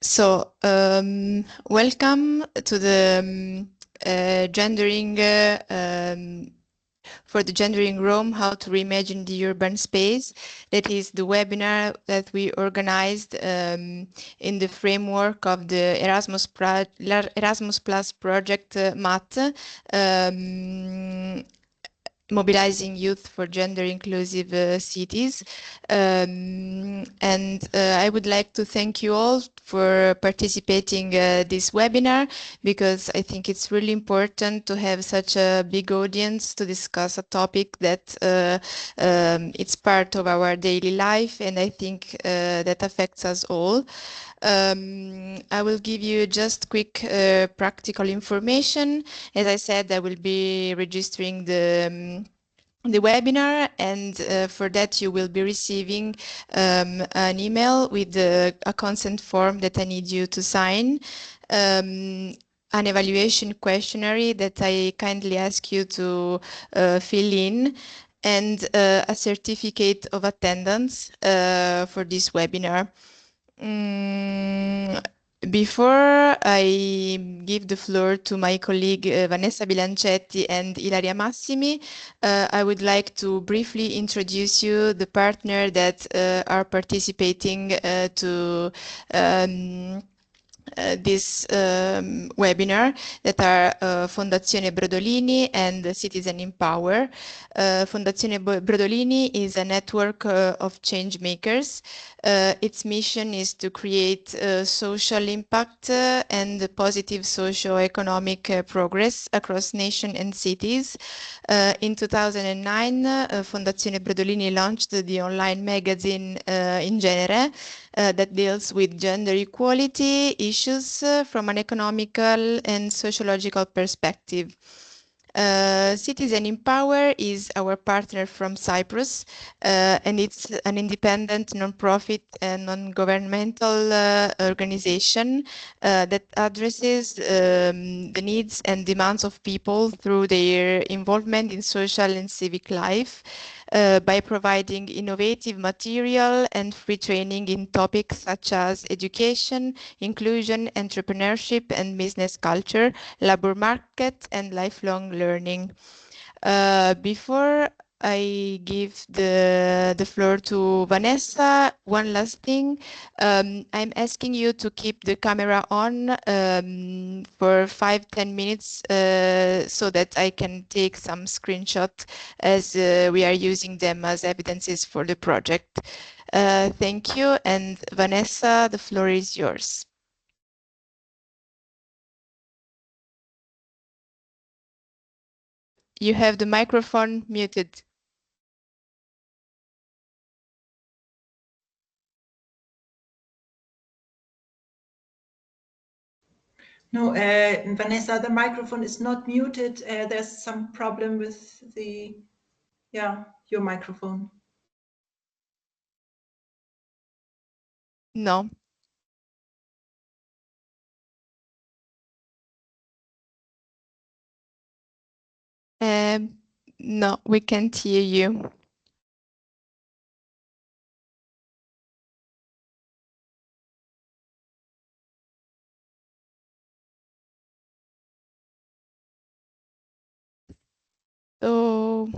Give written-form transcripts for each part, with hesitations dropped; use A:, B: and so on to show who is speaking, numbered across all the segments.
A: So, welcome to the gendering for the gendering room, how to reimagine the urban space. That is the webinar that we organized in the framework of the Erasmus Plus project MAT. Mobilizing youth for gender inclusive cities. And I would like to thank you all for participating this webinar, because I think it's really important to have such a big audience to discuss a topic that it's part of our daily life, and I think that affects us all. I will give you just quick practical information. As I said, I will be registering the webinar, and for that you will be receiving an email with a consent form that I need you to sign, an evaluation questionnaire that I kindly ask you to fill in, and a certificate of attendance for this webinar. Before I give the floor to my colleague Vanessa Bilancetti and Ilaria Massimi, I would like to briefly introduce you the partner that are participating to this webinar, that are Fondazione Brodolini and Citizen in Power. Fondazione Brodolini is a network of change makers. Its mission is to create social impact and positive socio-economic progress across nations and cities. In 2009, Fondazione Brodolini launched the online magazine In Genere, that deals with gender equality issues from an economical and sociological perspective. Citizen in Power is our partner from Cyprus, and it's an independent, non-profit and non-governmental organization that addresses the needs and demands of people through their involvement in social and civic life, by providing innovative material and free training in topics such as education, inclusion, entrepreneurship and business culture, labor market, and lifelong learning. Before I give the floor to Vanessa, one last thing. I'm asking you to keep the camera on for 5-10 minutes so that I can take some screenshots, as we are using them as evidences for the project. Thank you. And Vanessa, the floor is yours. You have the microphone muted.
B: No, Vanessa, the microphone is not muted. There's some problem with your microphone.
A: No. No, we can't hear you. Oh.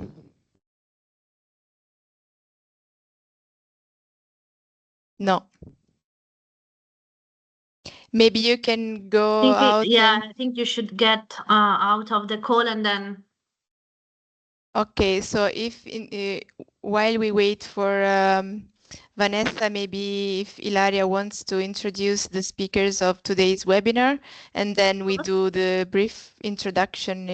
A: No. Maybe you can go out.
C: I think you should get out of the call and then.
A: Okay, so if while we wait for Vanessa, maybe if Ilaria wants to introduce the speakers of today's webinar, and then we do the brief introduction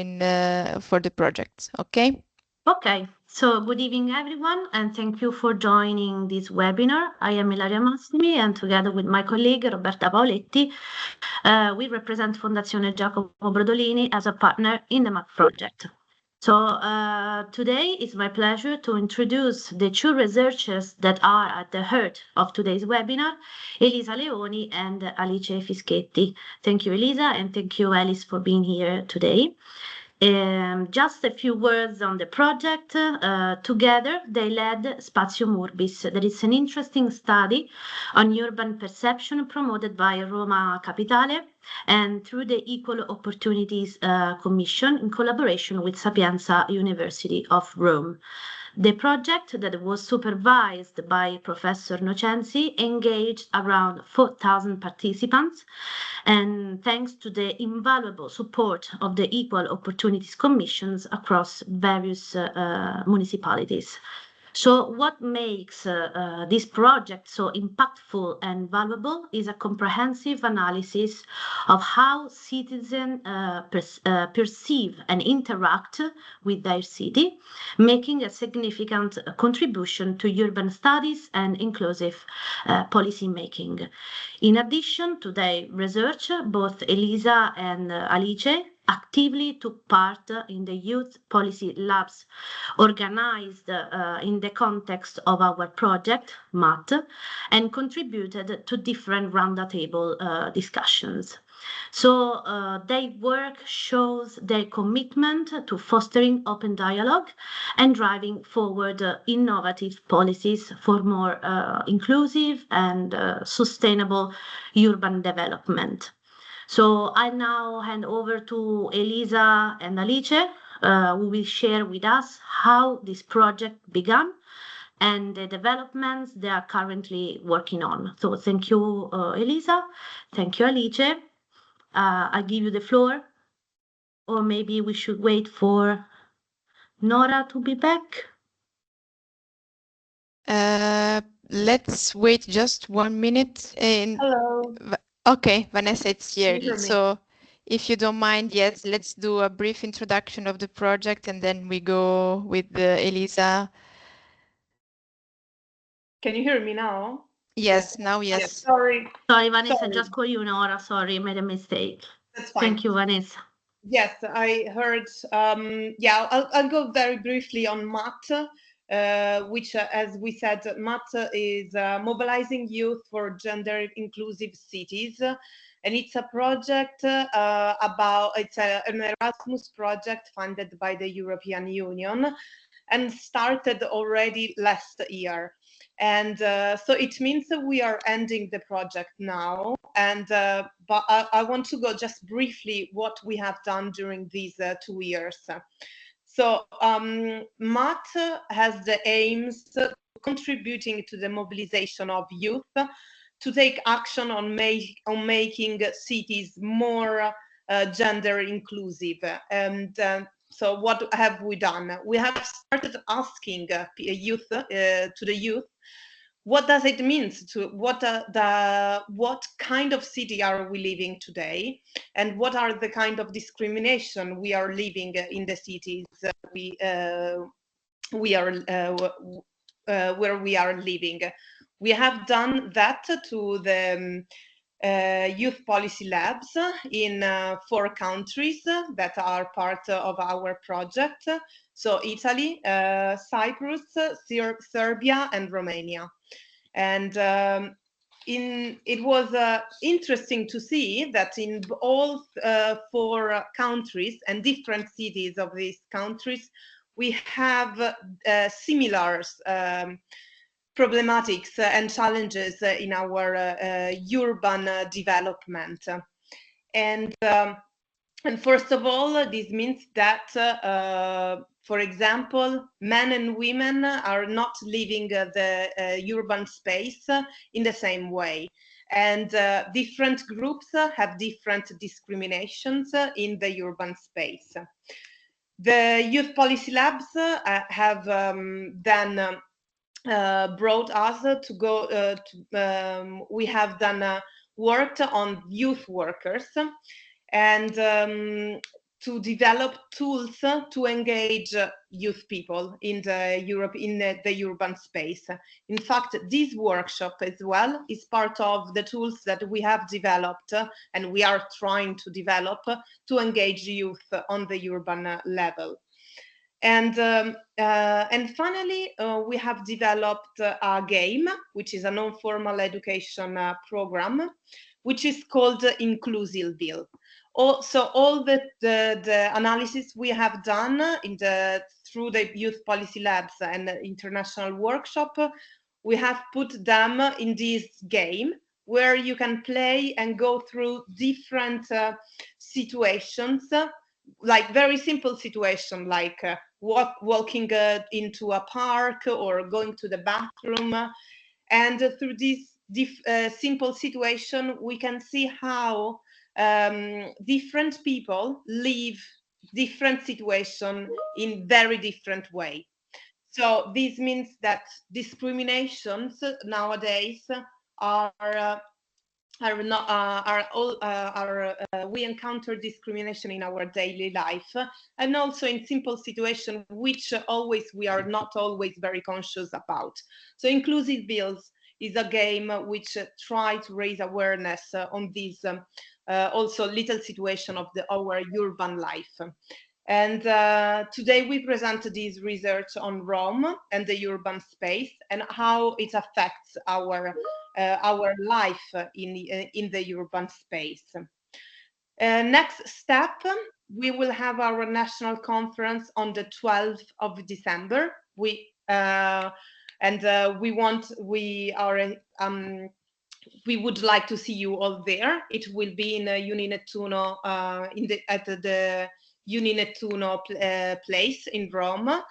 A: for the project. Okay?
C: Okay, so good evening, everyone, and thank you for joining this webinar. I am Ilaria Massimi, and together with my colleague Roberta Paoletti, we represent Fondazione Brodolini as a partner in the MAC project. So today it's my pleasure to introduce the two researchers that are at the heart of today's webinar, Elisa Leoni and Alice Fischetti. Thank you, Elisa, and thank you, Alice, for being here today. Just a few words on the project. Together, they led Spatium Urbis. That is an interesting study on urban perception promoted by Roma Capitale and through the Equal Opportunities Commission in collaboration with Sapienza University of Rome. The project, that was supervised by Professor Nocenzi, engaged around 4,000 participants, and thanks to the invaluable support of the Equal Opportunities Commissions across various municipalities. So what makes this project so impactful and valuable is a comprehensive analysis of how citizens perceive and interact with their city, making a significant contribution to urban studies and inclusive policy making. In addition to their research, both Elisa and Alice actively took part in the youth policy labs organized in the context of our project, MAT, and contributed to different roundtable discussions. So their work shows their commitment to fostering open dialogue and driving forward innovative policies for more inclusive and sustainable urban development. So I now hand over to Elisa and Alice, who will share with us how this project began and the developments they are currently working on. So thank you, Elisa. Thank you, Alice. I give you the floor, or maybe we should wait for Nora to be back.
A: Let's wait just 1 minute.
D: Hello.
A: Okay, Vanessa, it's here.
D: Can you hear me?
A: So if you don't mind, yes, let's do a brief introduction of the project and then we go with Elisa.
D: Can you hear me now?
A: Yes, now yes.
D: Sorry.
C: Sorry, Vanessa,
D: Sorry.
C: just call you Nora. Sorry, made a mistake.
D: That's fine.
C: Thank you, Vanessa.
D: Yes, I heard. Yeah, I'll go very briefly on MAT, which, as we said, MAT is mobilizing youth for gender inclusive cities. And it's a project an Erasmus project funded by the European Union and started already last year. And so it means that we are ending the project now. And but I want to go just briefly what we have done during these 2 years. So MAT has the aims of contributing to the mobilization of youth to take action on making cities more gender inclusive. And so what have we done? We have started asking to the youth, what does it mean to what kind of city are we living today, and what are the kind of discrimination we are living in the cities where we are living. We have done that to the youth policy labs in 4 countries that are part of our project. So Italy, Cyprus, Serbia, and Romania. And it was interesting to see that in all 4 countries and different cities of these countries, we have similar problematics and challenges in our urban development. And first of all, this means that, for example, men and women are not living the urban space in the same way. And different groups have different discriminations in the urban space. The youth policy labs have then brought us to go we have done worked on youth workers and to develop tools to engage youth people in the urban space. In fact, this workshop as well is part of the tools that we have developed and we are trying to develop to engage youth on the urban level. And finally, we have developed a game, which is a non-formal education program, which is called Inclusiville. So all the analysis we have done through the youth policy labs and international workshop, we have put them in this game where you can play and go through different situations, like very simple situation, like walking into a park or going to the bathroom. And through this simple situation, we can see how different people live different situation in very different way. So this means that discriminations nowadays we encounter discrimination in our daily life, and also in simple situations which we are not always very conscious about. So Inclusiville is a game which try to raise awareness on this also little situation of our urban life. And today we present this research on Rome and the urban space and how it affects our life in the urban space. Next step, we will have our national conference on the 12th of December. We would like to see you all there. It will be in Uninettuno, at the Uninettuno place in Rome,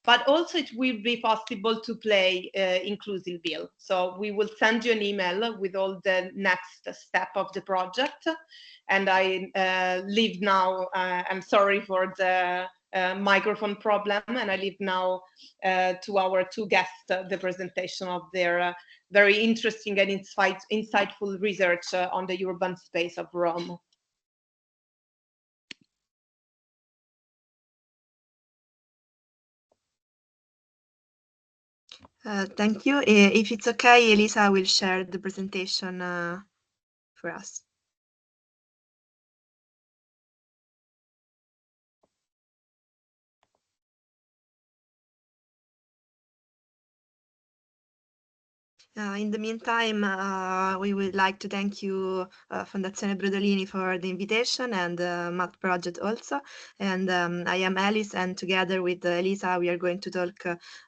D: but also it will be possible to play Inclusiville. So we will send you an email with all the next step of the project. And I leave now, I'm sorry for the microphone problem, and I leave now to our two guests the presentation of their very interesting and insightful research on the urban space of Rome.
E: Thank you. If it's okay, Elisa will share the presentation for us. In the meantime, we would like to thank you, Fondazione Brodolini, for the invitation, and Math Project also. And I am Alice, and together with Elisa, we are going to talk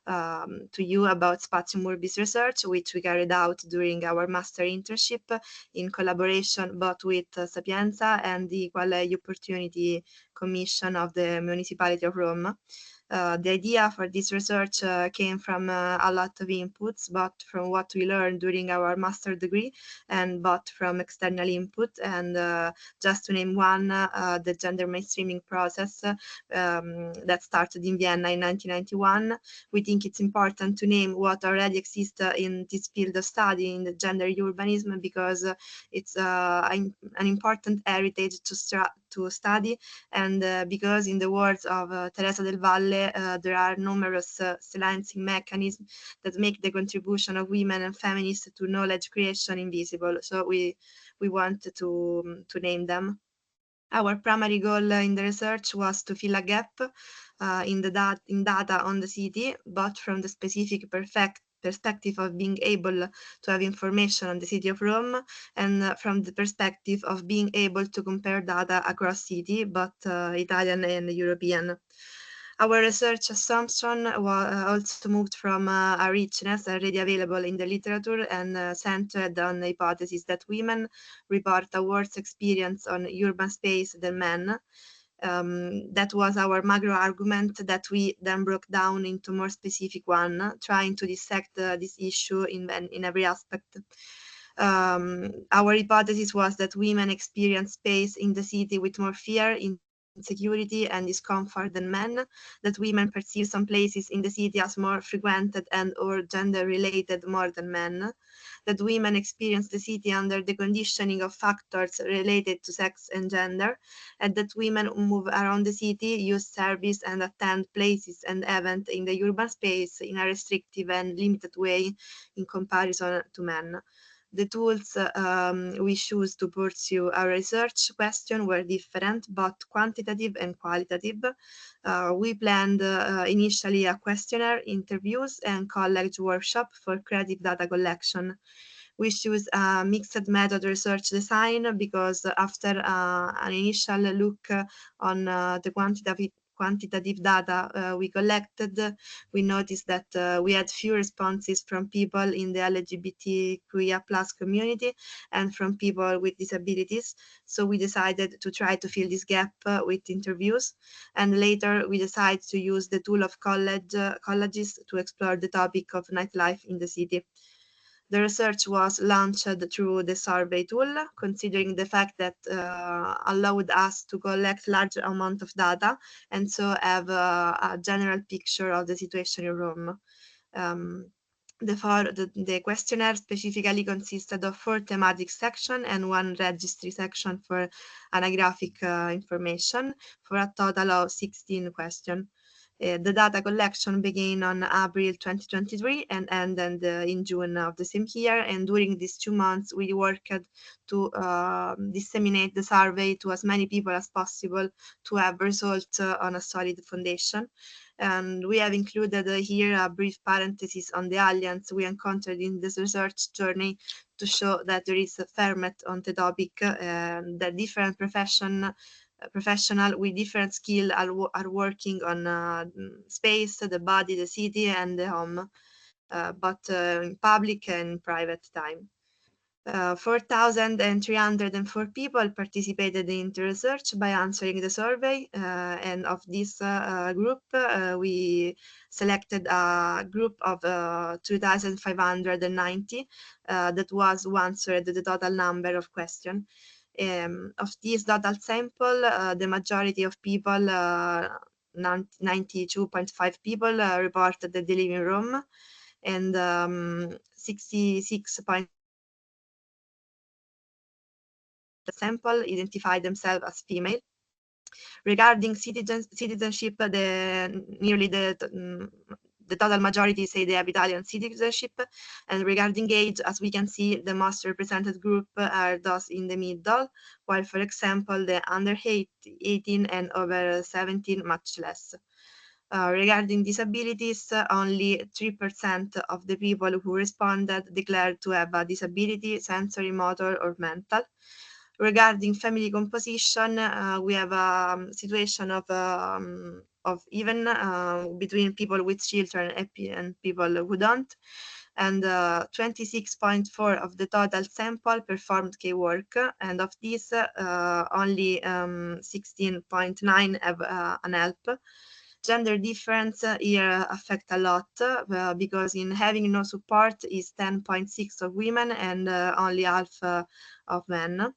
E: to you about Spatium Urbis research, which we carried out during our master internship in collaboration both with Sapienza and the Equal Opportunity Commission of the Municipality of Rome. The idea for this research came from a lot of inputs, both from what we learned during our master degree and both from external input. And just to name one, the gender mainstreaming process that started in Vienna in 1991. We think it's important to name what already exists in this field of study, in the gender urbanism, because it's an important heritage to study, and because, in the words of Teresa del Valle, there are numerous silencing mechanisms that make the contribution of women and feminists to knowledge creation invisible. So we want to name them. Our primary goal in the research was to fill a gap in data on the city, both from the specific perspective of being able to have information on the city of Rome, and from the perspective of being able to compare data across city, both Italian and European. Our research assumption also moved from a richness already available in the literature and centered on the hypothesis that women report a worse experience on urban space than men. That was our macro argument that we then broke down into more specific one, trying to dissect this issue in every aspect. Our hypothesis was that women experience space in the city with more fear, insecurity, and discomfort than men, that women perceive some places in the city as more frequented and or gender related more than men, that women experience the city under the conditioning of factors related to sex and gender, and that women who move around the city use service and attend places and events in the urban space in a restrictive and limited way in comparison to men. The tools we choose to pursue our research question were different, both quantitative and qualitative. We planned initially a questionnaire, interviews, and college workshop for creative data collection. We choose a mixed method research design because after an initial look on the quantitative data we collected, we noticed that we had few responses from people in the LGBTQIA+ community and from people with disabilities. So we decided to try to fill this gap with interviews. And later we decided to use the tool of colleges to explore the topic of nightlife in the city. The research was launched through the survey tool, considering the fact that allowed us to collect large amount of data and so have a general picture of the situation in Rome. The questionnaire specifically consisted of 4 thematic sections and 1 registry section for anagraphic information, for a total of 16 questions. The data collection began on April 2023 and ended in June of the same year. And during these 2 months, we worked to disseminate the survey to as many people as possible to have results on a solid foundation. And we have included here a brief parenthesis on the alliance we encountered in this research journey to show that there is a ferment on the topic, and that different professional with different skill are working on space, the body, the city, and the home, but in public and private time. 4,304 people participated in the research by answering the survey, and of this group, we selected a group of 2,590 that was who answered the total number of questions. Of this total sample, the majority of people, 92.5 people, reported that they live in Rome, and 66.5% sample identified themselves as female. Regarding citizenship, the total majority say they have Italian citizenship. And regarding age, as we can see, the most represented group are those in the middle, while, for example, the under 18 and over 17 much less. Regarding disabilities, only 3% of the people who responded declared to have a disability, sensory, motor, or mental. Regarding family composition, we have a situation of even between people with children and people who don't. And 26.4 of the total sample performed K-work, and of these, only 16.9 have an help. Gender difference here affect a lot because in having no support is 10.6 of women and only half of men.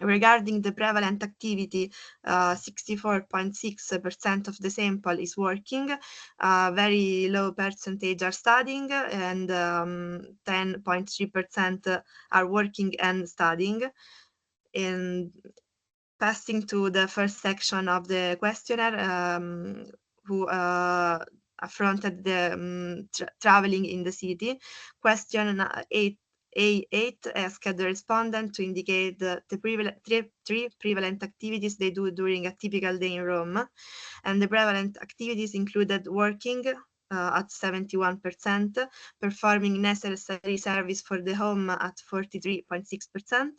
E: Regarding the prevalent activity, 64.6% of the sample is working, very low percentage are studying, and 10.3% are working and studying. And passing to the first section of the questionnaire, who affronted the traveling in the city. Question 8 asked the respondent to indicate the three prevalent activities they do during a typical day in Rome. And the prevalent activities included working at 71%, performing necessary service for the home at 43.6%,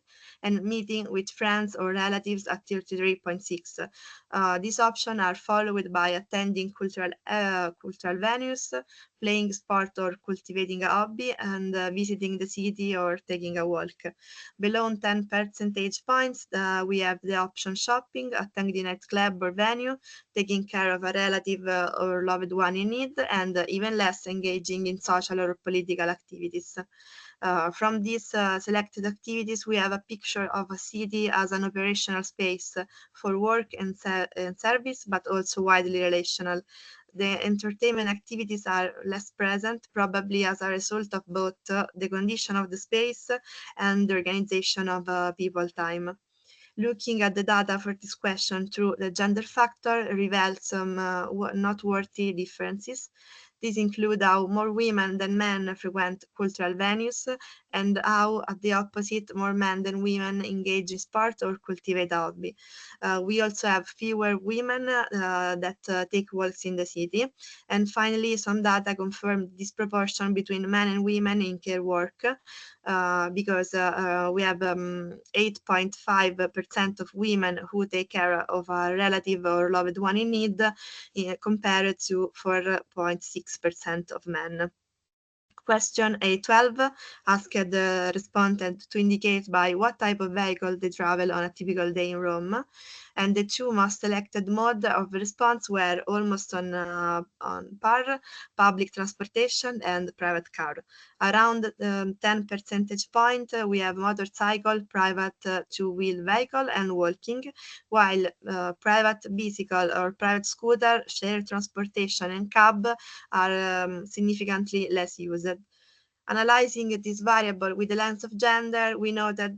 E: and meeting with friends or relatives at 33.6%. These options are followed by attending cultural venues, playing sport or cultivating a hobby, and visiting the city or taking a walk. Below 10 percentage points, we have the option shopping, attending a nightclub or venue, taking care of a relative or loved one in need, and even less engaging in social or political activities. From these selected activities, we have a picture of a city as an operational space for work and service, but also widely relational. The entertainment activities are less present, probably as a result of both the condition of the space and the organization of people time. Looking at the data for this question through the gender factor reveals some noteworthy differences. These include how more women than men frequent cultural venues, and how, at the opposite, more men than women engage in sport or cultivate a hobby. We also have fewer women that take walks in the city. And finally, some data confirm disproportion between men and women in care work, because we have 8.5% of women who take care of a relative or loved one in need, compared to 4.6% of men. Question A12 asked the respondent to indicate by what type of vehicle they travel on a typical day in Rome, and the two most selected mode of response were almost on par: public transportation and private car. Around 10 percentage point, we have motorcycle, private two-wheel vehicle, and walking, while private bicycle or private scooter, shared transportation, and cab are significantly less used. Analyzing this variable with the lens of gender, we know that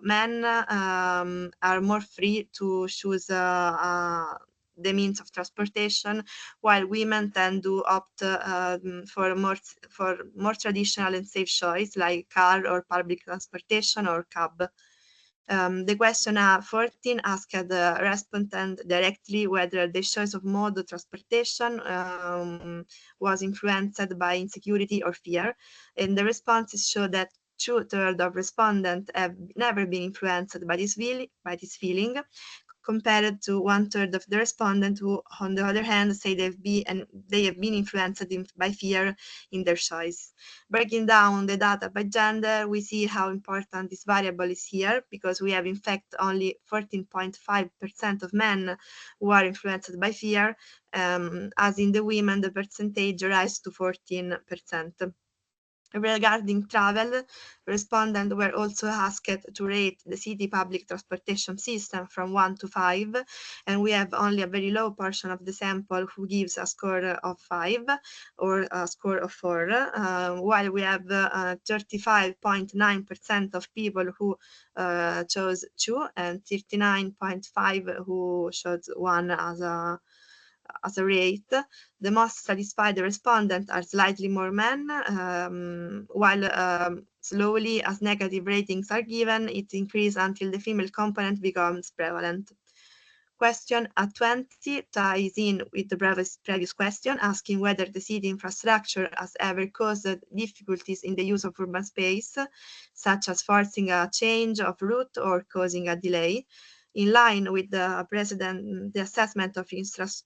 E: men are more free to choose the means of transportation, while women tend to opt for more traditional and safe choice like car or public transportation or cab. The question 14 asked the respondent directly whether the choice of mode of transportation was influenced by insecurity or fear, and the responses show that 2/3 of respondents have never been influenced by this feeling, compared to 1/3 of the respondents who, on the other hand, say they have been influenced by fear in their choice. Breaking down the data by gender, we see how important this variable is here, because we have in fact only 14.5% of men who are influenced by fear, as in the women the percentage rises to 14%. Regarding travel, respondents were also asked to rate the city public transportation system from 1 to 5, and we have only a very low portion of the sample who gives a score of 5 or a score of 4, while we have 35.9% of people who chose 2 and 39.5% who chose 1 as a rate. The most satisfied respondents are slightly more men, while slowly, as negative ratings are given, it increases until the female component becomes prevalent. Question 20 ties in with the previous question, asking whether the city infrastructure has ever caused difficulties in the use of urban space, such as forcing a change of route or causing a delay. In line with the assessment of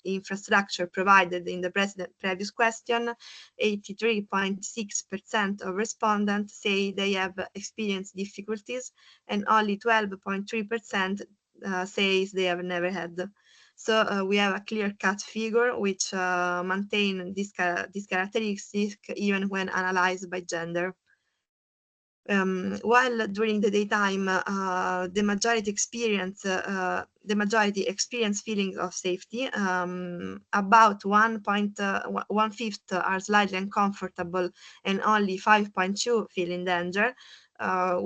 E: infrastructure provided in the previous question, 83.6% of respondents say they have experienced difficulties, and only 12.3% says they have never had. So we have a clear-cut figure which maintain this characteristic even when analyzed by gender. While during the daytime, the majority experience feelings of safety, about 1/5 are slightly uncomfortable, and only 5.2 feel in danger.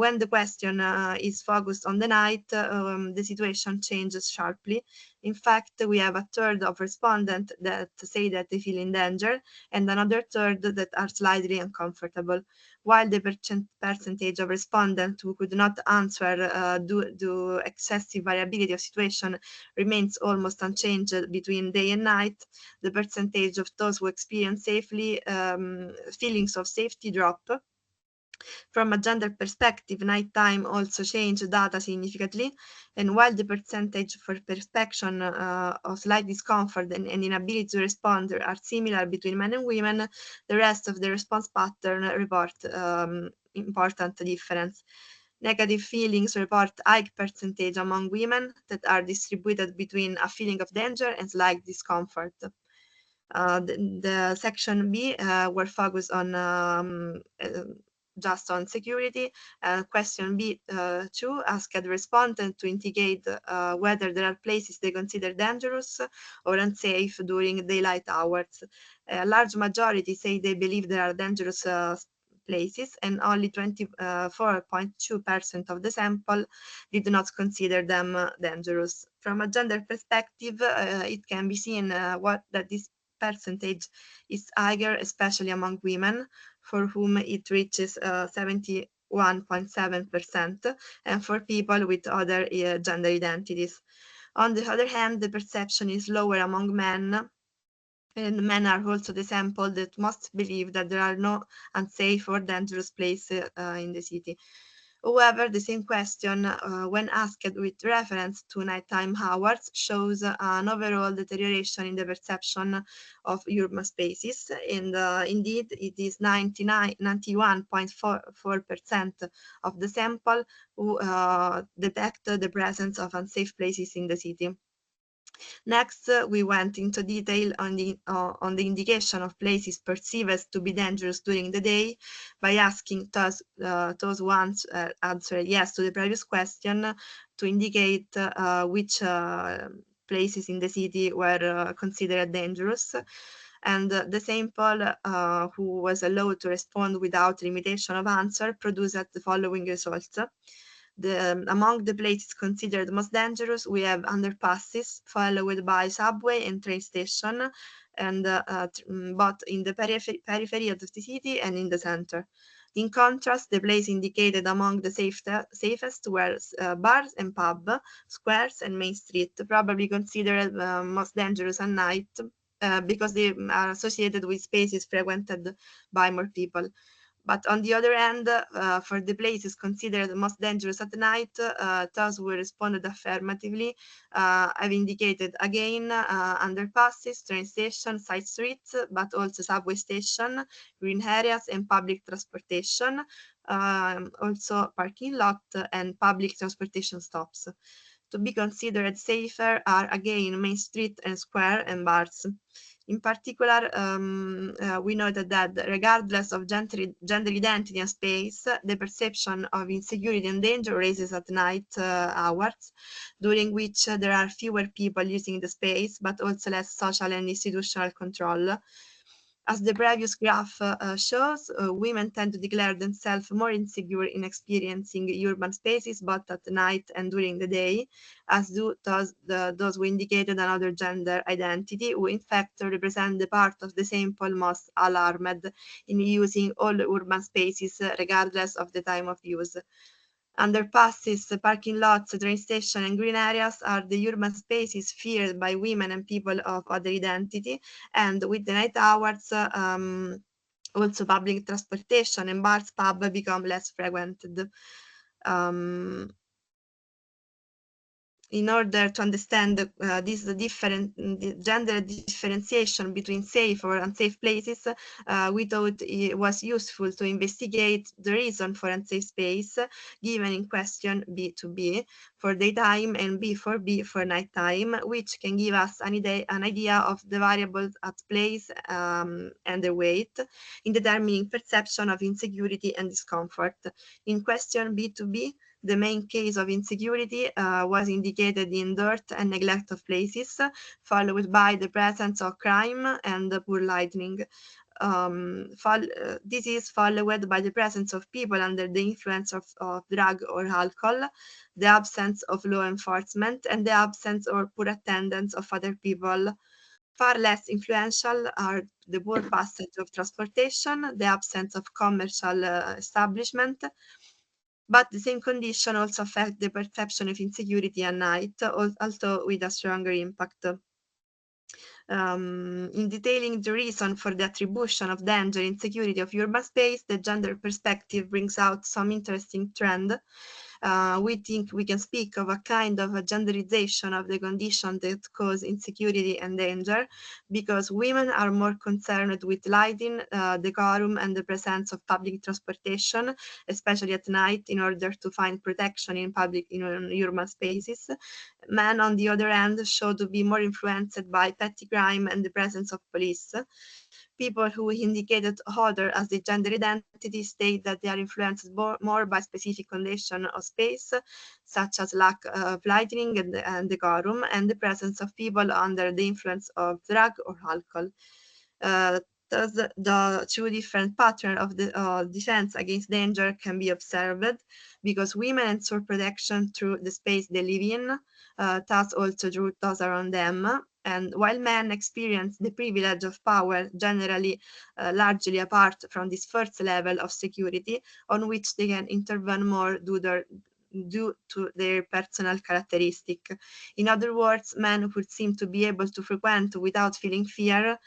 E: When the question is focused on the night, the situation changes sharply. In fact, we have 1/3 of respondents that say that they feel in danger, and another 1/3 that are slightly uncomfortable, while the percentage of respondents who could not answer due to excessive variability of situation remains almost unchanged between day and night. The percentage of those who experience feelings of safety drop. From a gender perspective, nighttime also changed data significantly, and while the percentage for perception of slight discomfort and inability to respond are similar between men and women, the rest of the response pattern report important difference. Negative feelings report high percentage among women that are distributed between a feeling of danger and slight discomfort. The section B were focused on just on security. Question B2 asked the respondent to indicate whether there are places they consider dangerous or unsafe during daylight hours. A large majority say they believe there are dangerous places, and only 24.2% of the sample did not consider them dangerous. From a gender perspective, it can be seen that this percentage is higher, especially among women, for whom it reaches 71.7%, and for people with other gender identities. On the other hand, the perception is lower among men, and men are also the sample that most believe that there are no unsafe or dangerous places in the city. However, the same question, when asked with reference to nighttime hours, shows an overall deterioration in the perception of urban spaces. And indeed, it is 91.4% of the sample who detect the presence of unsafe places in the city. Next, we went into detail on the indication of places perceived as to be dangerous during the day by asking those who answered yes to the previous question to indicate which places in the city were considered dangerous. And the sample who was allowed to respond without limitation of answer produced the following results. Among the places considered most dangerous, we have underpasses, followed by subway and train station, and both in the periphery of the city and in the center. In contrast, the place indicated among the safest were bars and pub, squares and main street, probably considered most dangerous at night because they are associated with spaces frequented by more people. But on the other hand, for the places considered most dangerous at night, those who responded affirmatively have indicated again underpasses, train stations, side streets, but also subway station, green areas, and public transportation, also parking lot and public transportation stops. To be considered safer are again main street and square and bars. In particular, we noted that regardless of gender identity and space, the perception of insecurity and danger raises at night hours, during which there are fewer people using the space, but also less social and institutional control. As the previous graph shows, women tend to declare themselves more insecure in experiencing urban spaces both at night and during the day, as do those who indicated another gender identity, who in fact represent the part of the sample most alarmed in using all urban spaces regardless of the time of use. Underpasses, parking lots, train stations, and green areas are the urban spaces feared by women and people of other identity, and with the night hours, also public transportation and bars, pub become less frequented. In order to understand this gender differentiation between safe or unsafe places, we thought it was useful to investigate the reason for unsafe space, given in question B to B for daytime and B for nighttime, which can give us an idea of the variables at place and their weight in determining perception of insecurity and discomfort. In question B to B, the main case of insecurity was indicated in dirt and neglect of places, followed by the presence of crime and poor lighting. This is followed by the presence of people under the influence of drug or alcohol, the absence of law enforcement, and the absence or poor attendance of other people. Far less influential are the poor passage of transportation, the absence of commercial establishment, but the same condition also affect the perception of insecurity at night, also with a stronger impact. In detailing the reason for the attribution of danger and insecurity of urban space, the gender perspective brings out some interesting trend. We think we can speak of a kind of a genderization of the condition that cause insecurity and danger, because women are more concerned with lighting, decorum, and the presence of public transportation, especially at night, in order to find protection in urban spaces. Men, on the other hand, show to be more influenced by petty crime and the presence of police. People who indicated other as the gender identity state that they are influenced more by specific conditions of space, such as lack of lighting and decorum, and the presence of people under the influence of drug or alcohol. Thus, the two different patterns of the defense against danger can be observed, because women ensure protection through the space they live in, thus also through those around them, And while men experience the privilege of power, generally largely apart from this first level of security, on which they can intervene more due to their personal characteristic. In other words, men would seem to be able to frequent without feeling fear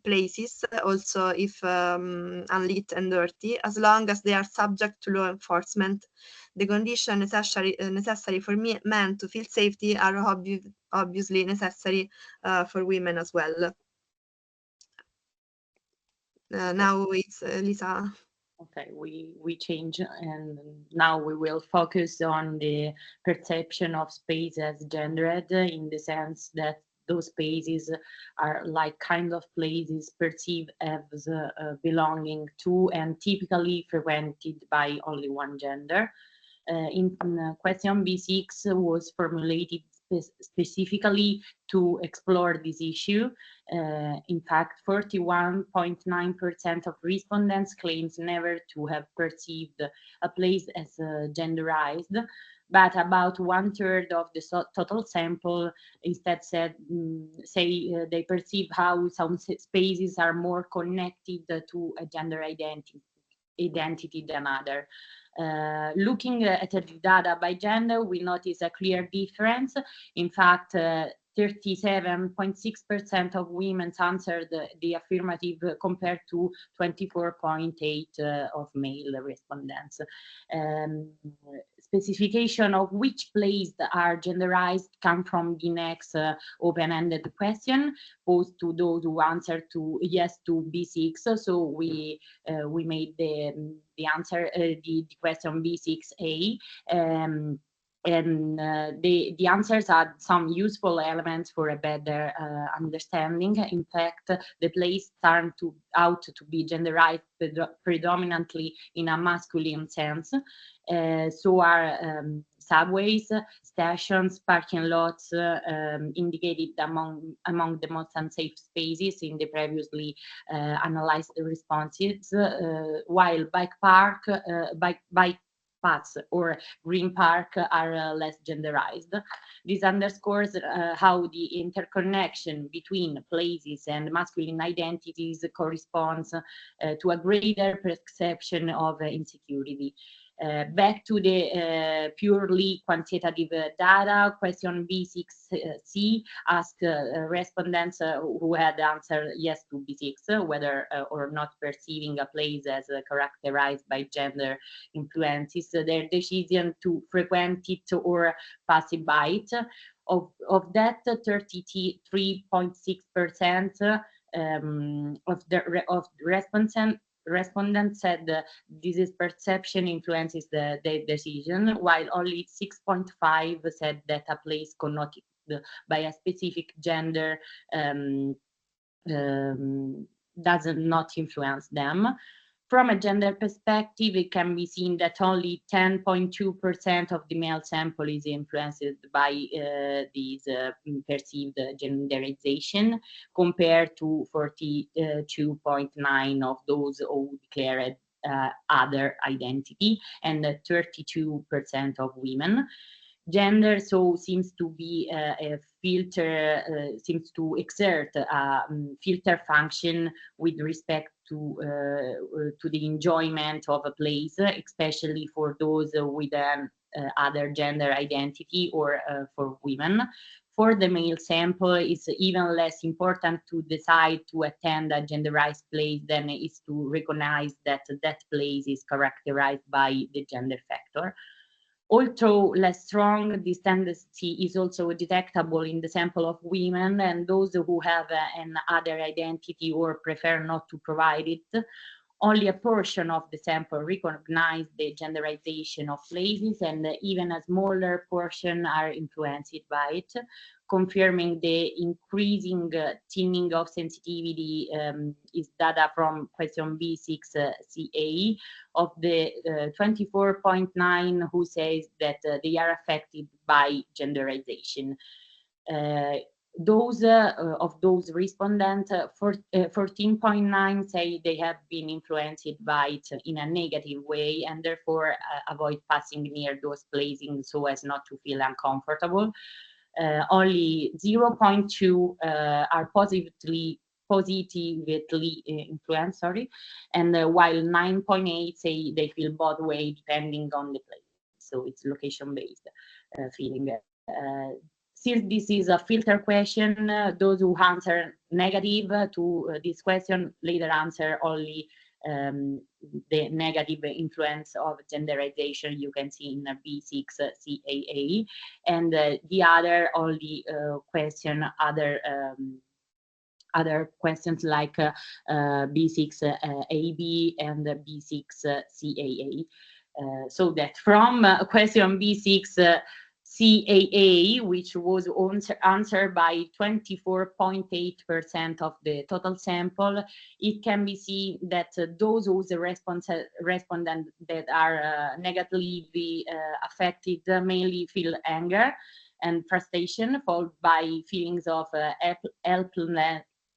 E: places, also if unlit and dirty, as long as they are subject to law enforcement. The conditions necessary for men to feel safety are obviously necessary for women as well. Now it's Lisa.
F: Okay, we change, and now we will focus on the perception of space as gendered, in the sense that those spaces are like kind of places perceived as belonging to and typically frequented by only one gender. In question B6 was formulated specifically to explore this issue. In fact, 41.9% of respondents claims never to have perceived a place as genderized, but about 1/3 of the total sample instead said, they perceive how some spaces are more connected to a gender identity than other. Looking at the data by gender, we notice a clear difference. In fact, 37.6% of women answered the affirmative compared to 24.8% of male respondents. Specification of which places are genderized come from the next open-ended question posed to those who answered to yes to B6. So we made the answer, the question B6A. And the answers had some useful elements for a better understanding. In fact, the place turned out to be genderized predominantly in a masculine sense. So are subways, stations, parking lots, indicated among the most unsafe spaces in the previously analyzed responses, while bike paths or green park are less genderized. This underscores how the interconnection between places and masculine identities corresponds to a greater perception of insecurity. Back to the purely quantitative data, question B6C asked respondents who had answered yes to B6 whether or not perceiving a place as characterized by gender influences their decision to frequent it or pass by it. Of that, 33.6% of the respondents said this perception influences their decision, while only 6.5% said that a place connoted by a specific gender does not influence them. From a gender perspective, it can be seen that only 10.2% of the male sample is influenced by these perceived genderization, compared to 42.9% of those who declared other identity, and 32% of women. Gender so seems to be a filter, seems to exert a filter function with respect to the enjoyment of a place, especially for those with an other gender identity or for women. For the male sample, it's even less important to decide to attend a genderized place than it is to recognize that that place is characterized by the gender factor. Although less strong, this tendency is also detectable in the sample of women and those who have an other identity or prefer not to provide it. Only a portion of the sample recognize the genderization of places, and even a smaller portion are influenced by it, confirming the increasing thinning of sensitivity is data from question B6CA of the 24.9% who says that they are affected by genderization. Those of those respondents, 14.9% say they have been influenced by it in a negative way and therefore avoid passing near those places so as not to feel uncomfortable. only 0.2 are positively influenced, and while 9.8 say they feel both way depending on the place. So it's location-based feeling. Since this is a filter question, those who answer negative to this question later answer only the negative influence of genderization you can see in B6 CAA, and the other only question other questions like B6 AB and B6 CAA. So that from question B6 CAA, which was answered by 24.8% of the total sample, it can be seen that those whose respondents that are negatively affected mainly feel anger and frustration, followed by feelings of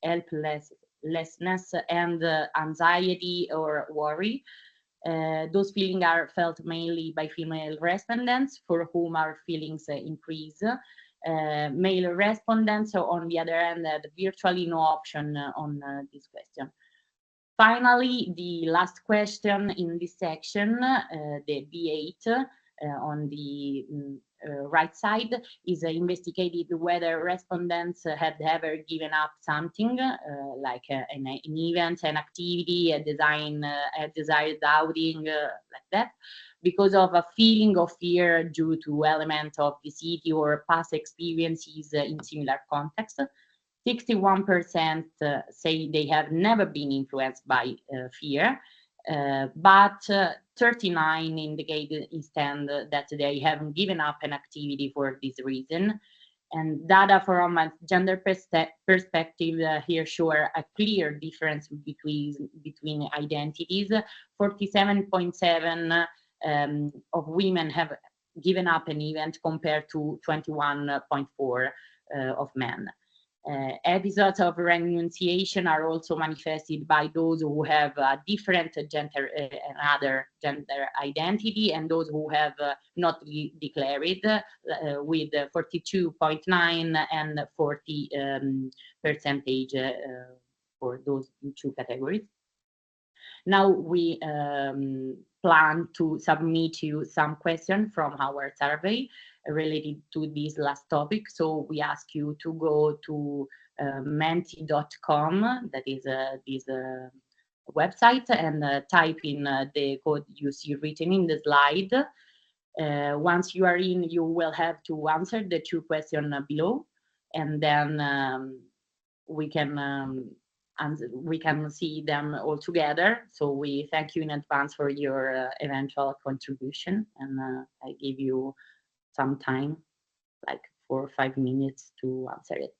F: helplessness and anxiety or worry. Those feelings are felt mainly by female respondents, for whom our feelings increase. Male respondents, on the other hand, had virtually no option on this question. Finally, the last question in this section, the B8, on the right side, is investigated whether respondents had ever given up something, like an event, an activity, a desired outing, like that, because of a feeling of fear due to elements of the city or past experiences in similar contexts. 61% say they have never been influenced by fear, but 39 indicate instead that they haven't given up an activity for this reason. And data from a gender perspective here show a clear difference between identities. 47.7 of women have given up an event compared to 21.4 of men. Episodes of renunciation are also manifested by those who have a different gender another gender identity, and those who have not declared, with 42.9 and 40 percentage for those two categories. Now we plan to submit you some questions from our survey related to this last topic. So we ask you to go to menti.com, that is this website, and type in the code you see written in the slide. Once you are in, you will have to answer the two questions below, and then we can see them all together. So we thank you in advance for your eventual contribution, and I give you some time, like 4 or 5 minutes, to answer it.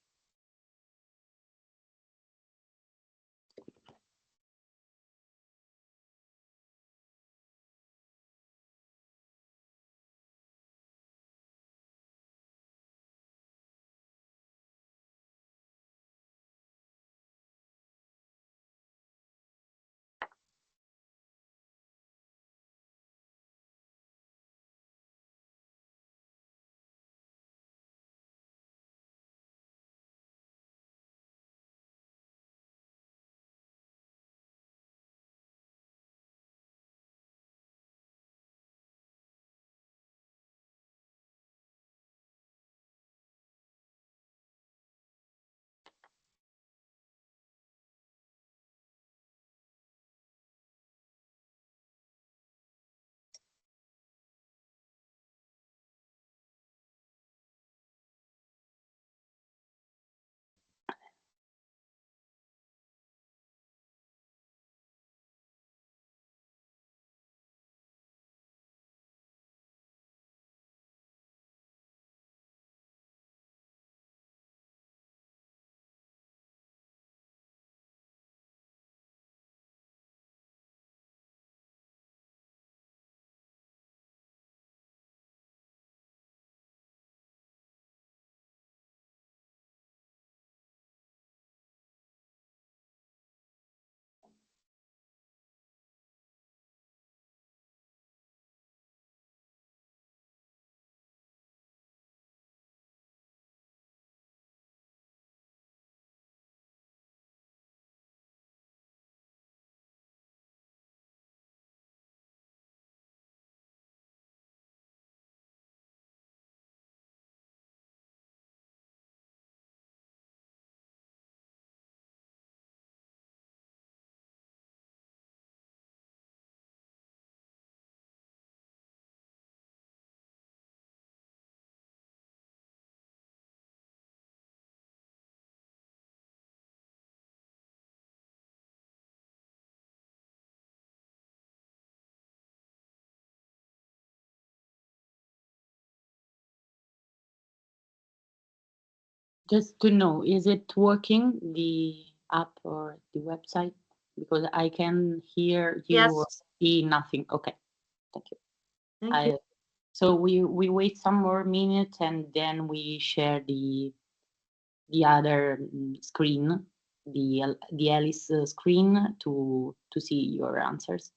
F: Just to know, is it working, the app or the website? Because I can hear you or
C: Yes.
F: see nothing. Okay, thank you.
C: Thank you.
F: So we wait some more minutes and then we share the other screen, the Alice screen to see your answers.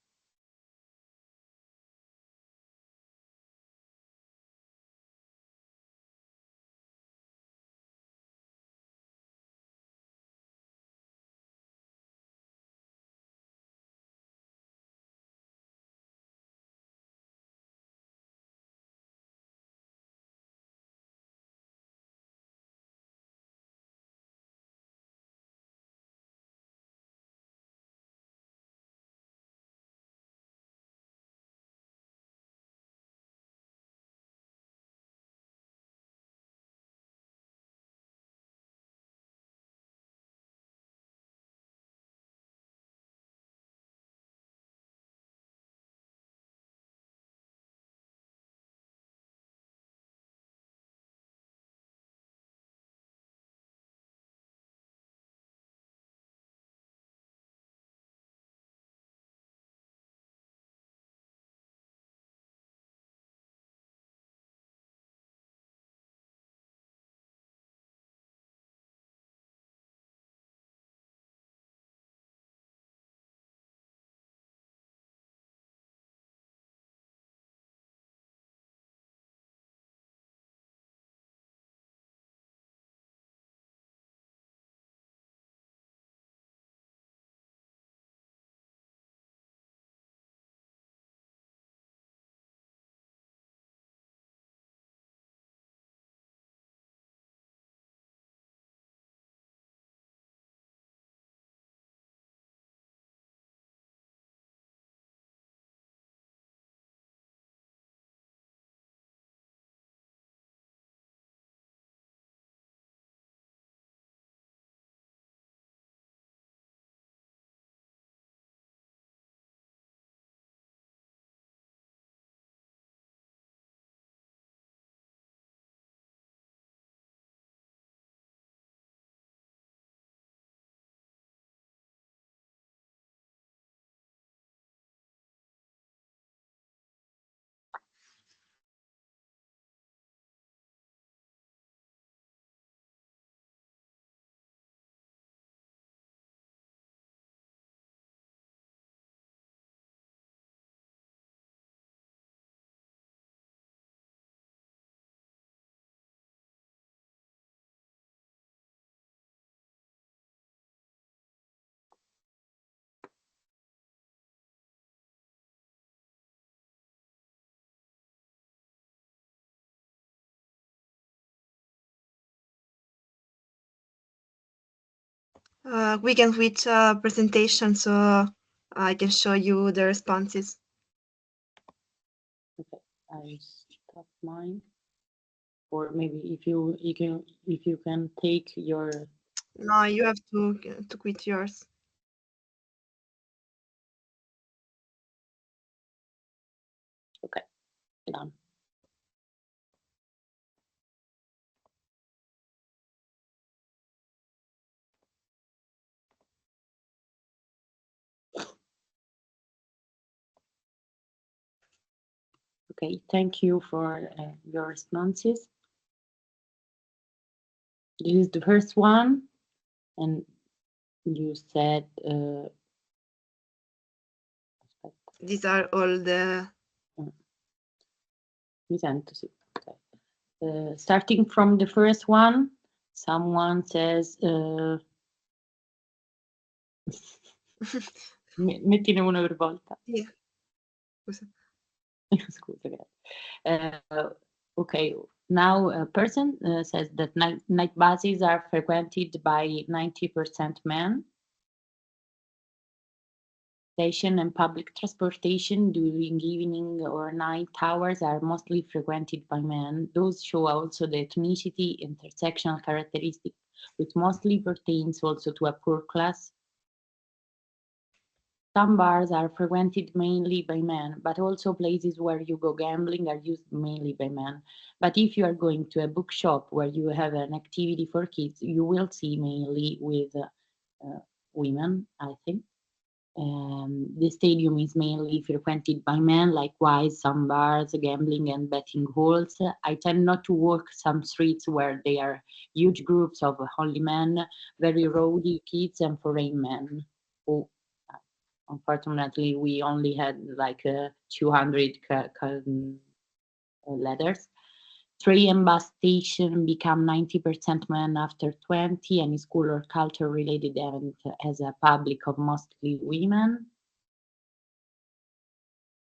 E: We can switch presentation so I can show you the responses.
F: Okay, I stop mine. Or maybe if you can take your.
E: No, you have to quit yours.
F: Okay, done. Okay, thank you for your responses. This is the first one, and you said.
E: These are all the.
F: Mi sento, sì. Okay. Starting from the first one, someone says. Mettine uno per volta.
E: Yeah. Scusa.
F: Scusa, grazie. Okay, now a person says that night buses are frequented by 90% men. Station and public transportation during evening or night hours are mostly frequented by men. Those show also the ethnicity intersectional characteristic, which mostly pertains also to a poor class. Some bars are frequented mainly by men, but also places where you go gambling are used mainly by men. But if you are going to a bookshop where you have an activity for kids, you will see mainly with women, I think. The stadium is mainly frequented by men. Likewise, some bars, gambling and betting halls. I tend not to walk some streets where there are huge groups of only men, very rowdy kids and foreign men. Who, unfortunately, we only had like 200 letters. Train and bus station become 90% men after 20, and school or culture related event as a public of mostly women.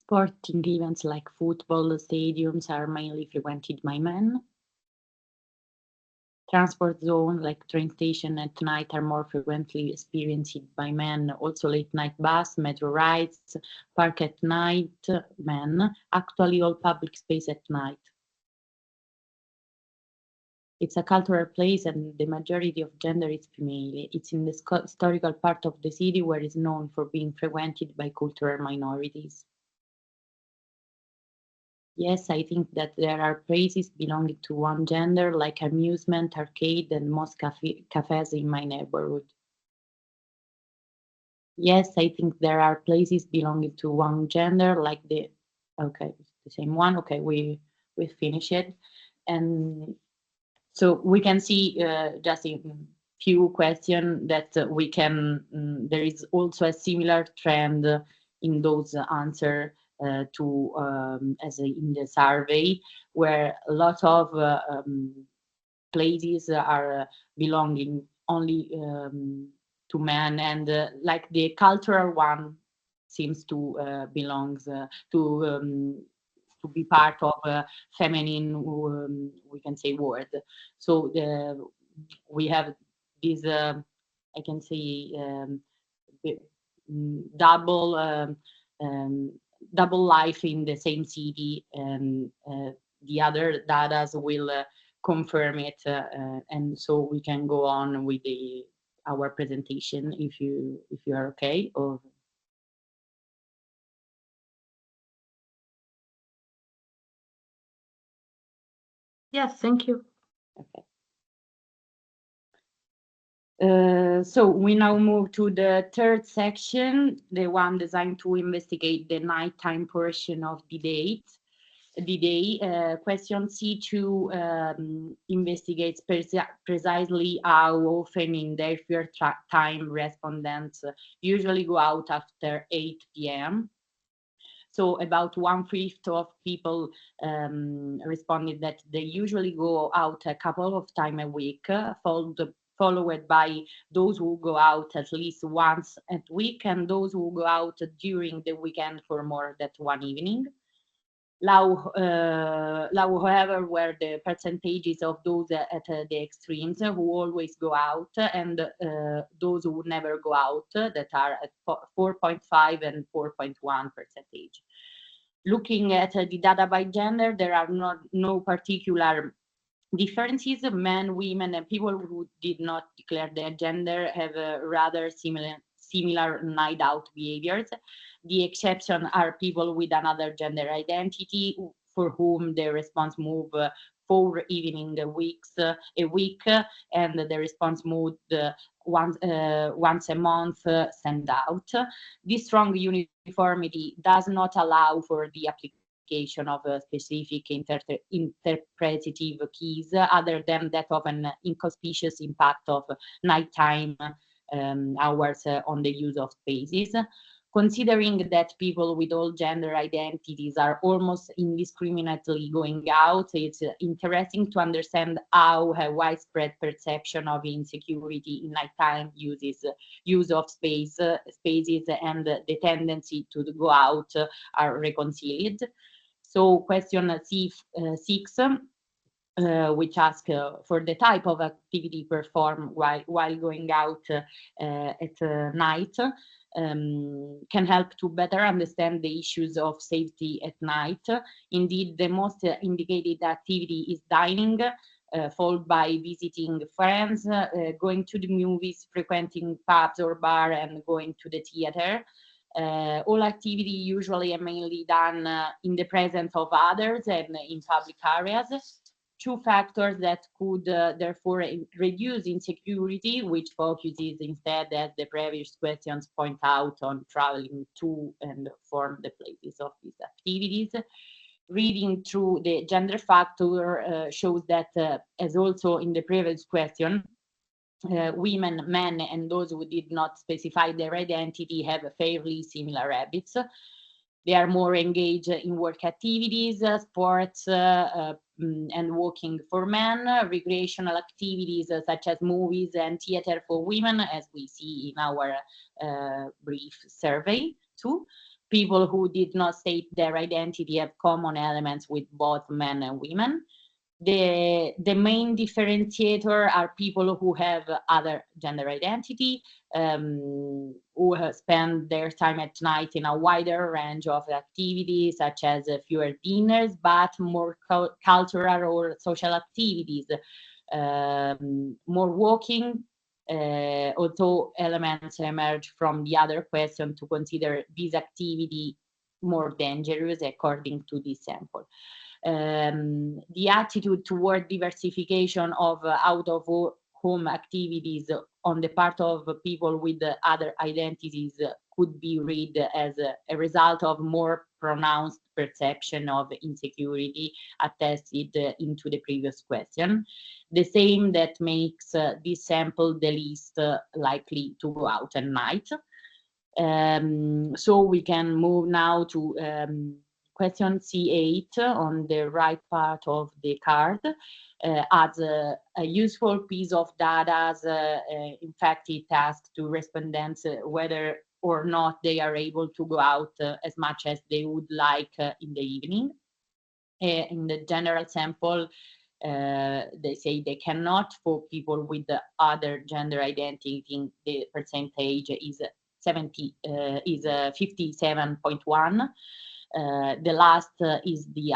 F: Sporting events like football stadiums are mainly frequented by men. Transport zones like train station at night are more frequently experienced by men. Also late night bus, metro rides, park at night, men. Actually all public space at night. It's a cultural place and the majority of gender is female. It's in the historical part of the city where it's known for being frequented by cultural minorities. Yes, I think that there are places belonging to one gender, like amusement, arcade, and most cafes in my neighborhood. Yes, I think there are places belonging to one gender, like the same one. Okay, we finish it. And so we can see just in few questions that we can, there is also a similar trend in those answers as in the survey, where a lot of places are belonging only to men, and like the cultural one seems to belongs to be part of a feminine, we can say, word. So we have this, I can say, double life in the same city, and the other data will confirm it, and so we can go on with our presentation if you are okay. Or
C: Yes, thank you.
F: okay. So we now move to the third section, the one designed to investigate the nighttime portion of the day. Question C2 investigates precisely how often in their first time respondents usually go out after 8 p.m. So about 1/5 of people responded that they usually go out a couple of times a week, followed by those who go out at least once a week, and those who go out during the weekend for more than one evening. However, were the percentages of those at the extremes who always go out, and those who never go out, that are at 4.5 and 4.1%. Looking at the data by gender, there are no particular differences. Men, women, and people who did not declare their gender have rather similar night out behaviors. The exception are people with another gender identity, for whom the response move 4 evening weeks a week, and the response mode once a month send out. This strong uniformity does not allow for the application of specific interpretative keys, other than that of an inconspicuous impact of nighttime hours on the use of spaces. Considering that people with all gender identities are almost indiscriminately going out, it's interesting to understand how a widespread perception of insecurity in nighttime use of spaces and the tendency to go out are reconciled. So question C6, which asks for the type of activity performed while going out at night, can help to better understand the issues of safety at night. Indeed, the most indicated activity is dining, followed by visiting friends, going to the movies, frequenting pubs or bar, and going to the theater. All activity usually and mainly done in the presence of others and in public areas. Two factors that could therefore reduce insecurity, which focuses instead, as the previous questions point out, on traveling to and from the places of these activities. Reading through the gender factor shows that, as also in the previous question, women, men, and those who did not specify their identity have fairly similar habits. They are more engaged in work activities, sports, and walking for men, recreational activities such as movies and theater for women, as we see in our brief survey too. People who did not state their identity have common elements with both men and women. The main differentiator are people who have other gender identity, who spend their time at night in a wider range of activities, such as fewer dinners, but more cultural or social activities, more walking. Although elements emerge from the other question to consider this activity more dangerous according to this sample. The attitude toward diversification of out-of-home activities on the part of people with other identities could be read as a result of more pronounced perception of insecurity attested into the previous question, the same that makes this sample the least likely to go out at night. So we can move now to question C8 on the right part of the card. As a useful piece of data, in fact, it asks to respondents whether or not they are able to go out as much as they would like in the evening. In the general sample, they say they cannot. For people with the other gender identity, the percentage is 57.1. The last is the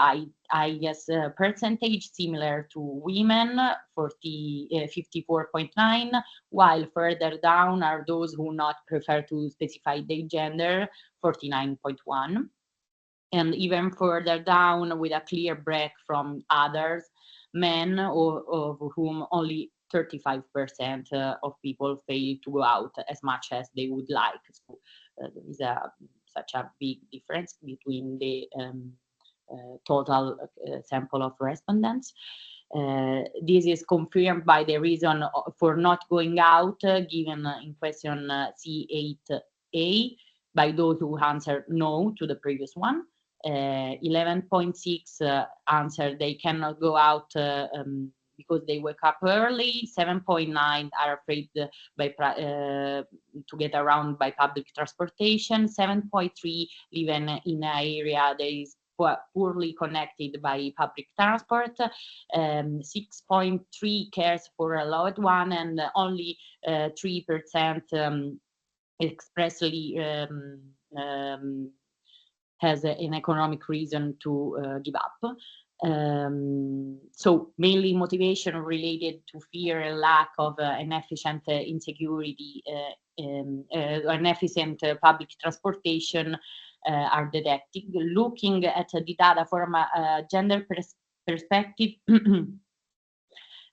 F: IS percentage, similar to women, 54.9, while further down are those who not prefer to specify their gender, 49.1. And even further down, with a clear break from others, men, of whom only 35% of people fail to go out as much as they would like. So there is such a big difference between the total sample of respondents. This is confirmed by the reason for not going out given in question C8A by those who answered no to the previous one. 11.6 answered they cannot go out because they wake up early. 7.9 are afraid to get around by public transportation. 7.3 live in an area that is poorly connected by public transport. 6.3 cares for a loved one, and only 3% expressly has an economic reason to give up. So mainly motivation related to fear and lack of an efficient insecurity, an efficient public transportation are detected. Looking at the data from a gender perspective,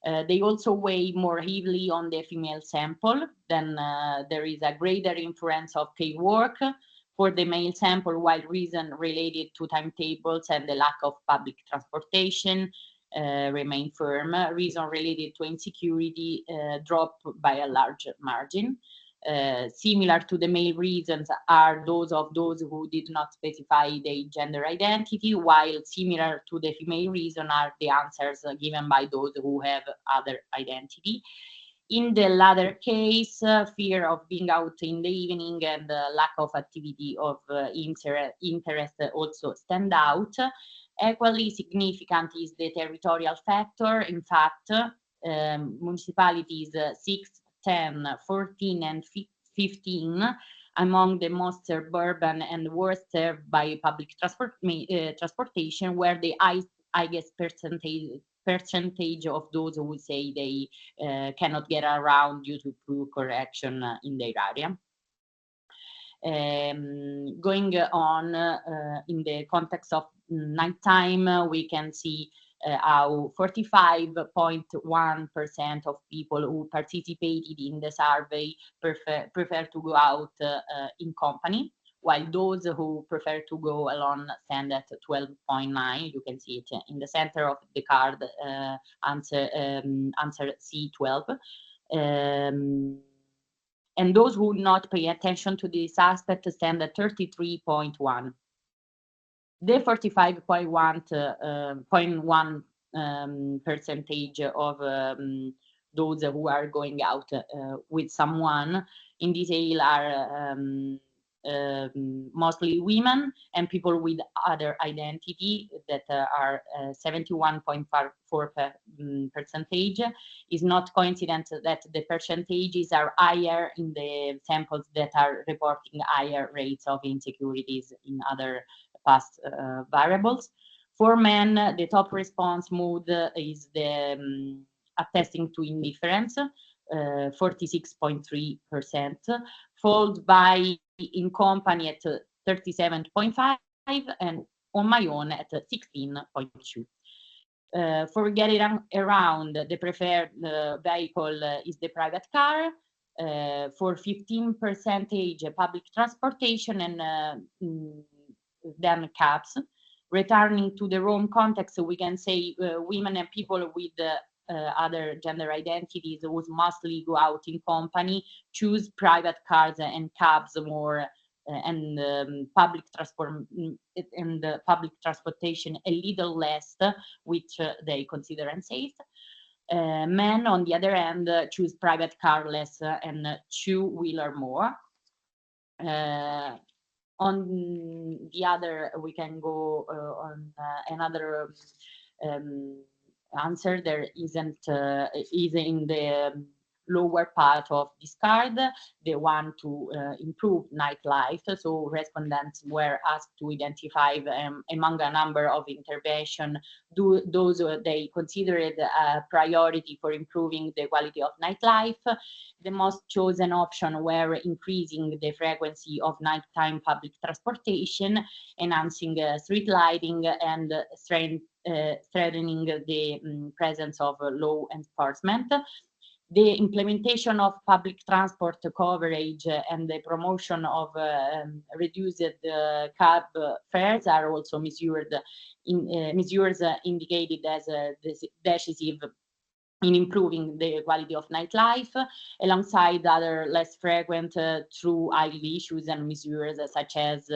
F: they also weigh more heavily on the female sample. Then there is a greater influence of paid work for the male sample, while reason related to timetables and the lack of public transportation remain firm. Reason related to insecurity drop by a large margin. Similar to the male reasons are those of those who did not specify their gender identity, while similar to the female reason are the answers given by those who have other identity. In the latter case, fear of being out in the evening and lack of activity of interest also stand out. Equally significant is the territorial factor. In fact, municipalities 6, 10, 14, and 15 among the most suburban and worst served by public transportation, where the highest percentage of those who say they cannot get around due to poor correction in their area. Going on in the context of nighttime, we can see how 45.1% of people who participated in the survey prefer to go out in company, while those who prefer to go alone stand at 12.9. You can see it in the center of the card, answer C12. And those who not pay attention to this aspect stand at 33.1. The 45.1 percentage of those who are going out with someone in detail are mostly women and people with other identity that are 71.4 percentage. Is not coincidence that the percentages are higher in the samples that are reporting higher rates of insecurities in other past variables. For men, the top response mode is the attesting to indifference, 46.3%, followed by in company at 37.5, and on my own at 16.2. For getting around, the preferred vehicle is the private car. For 15% public transportation, and then cabs. Returning to the Rome context, we can say women and people with other gender identities who mostly go out in company choose private cars and cabs more, and public transportation a little less, which they consider unsafe. Men, on the other hand, choose private car less and two-wheeler more. On the other, we can go on another answer. There isn't is in the lower part of this card, the one to improve nightlife. So respondents were asked to identify among a number of interventions those they considered a priority for improving the quality of nightlife. The most chosen option were increasing the frequency of nighttime public transportation, enhancing street lighting, and strengthening the presence of law enforcement. The implementation of public transport coverage and the promotion of reduced cab fares are also measures indicated as decisive in improving the quality of nightlife, alongside other less frequent true idle issues and measures such as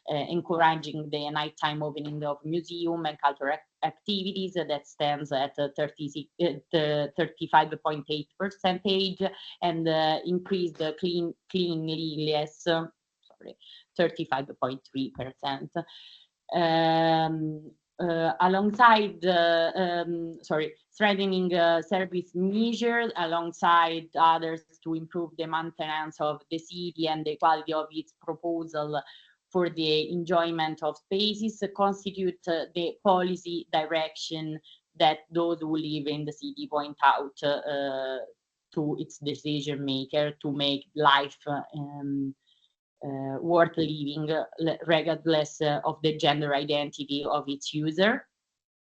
F: encouraging the nighttime opening of museum and cultural activities that stands at 35.8%, and increased cleanliness, 35.3%. Alongside strengthening service measures alongside others to improve the maintenance of the city and the quality of its proposal for the enjoyment of spaces constitute the policy direction that those who live in the city point out to its decision maker to make life worth living, regardless of the gender identity of its user.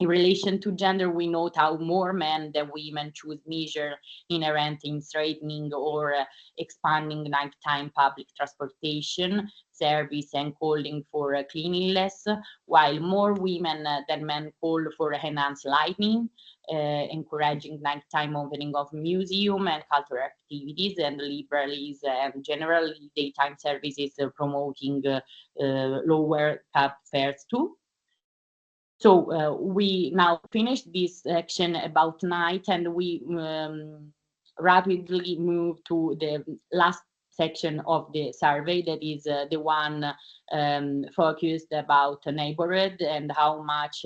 F: In relation to gender, we note how more men than women choose measures inherent in straightening or expanding nighttime public transportation service and calling for cleanliness, while more women than men call for enhanced lighting, encouraging nighttime opening of museum and cultural activities, and liberally and generally daytime services promoting lower cab fares too. So we now finished this section about night, and we rapidly move to the last section of the survey, that is the one focused about neighborhood and how much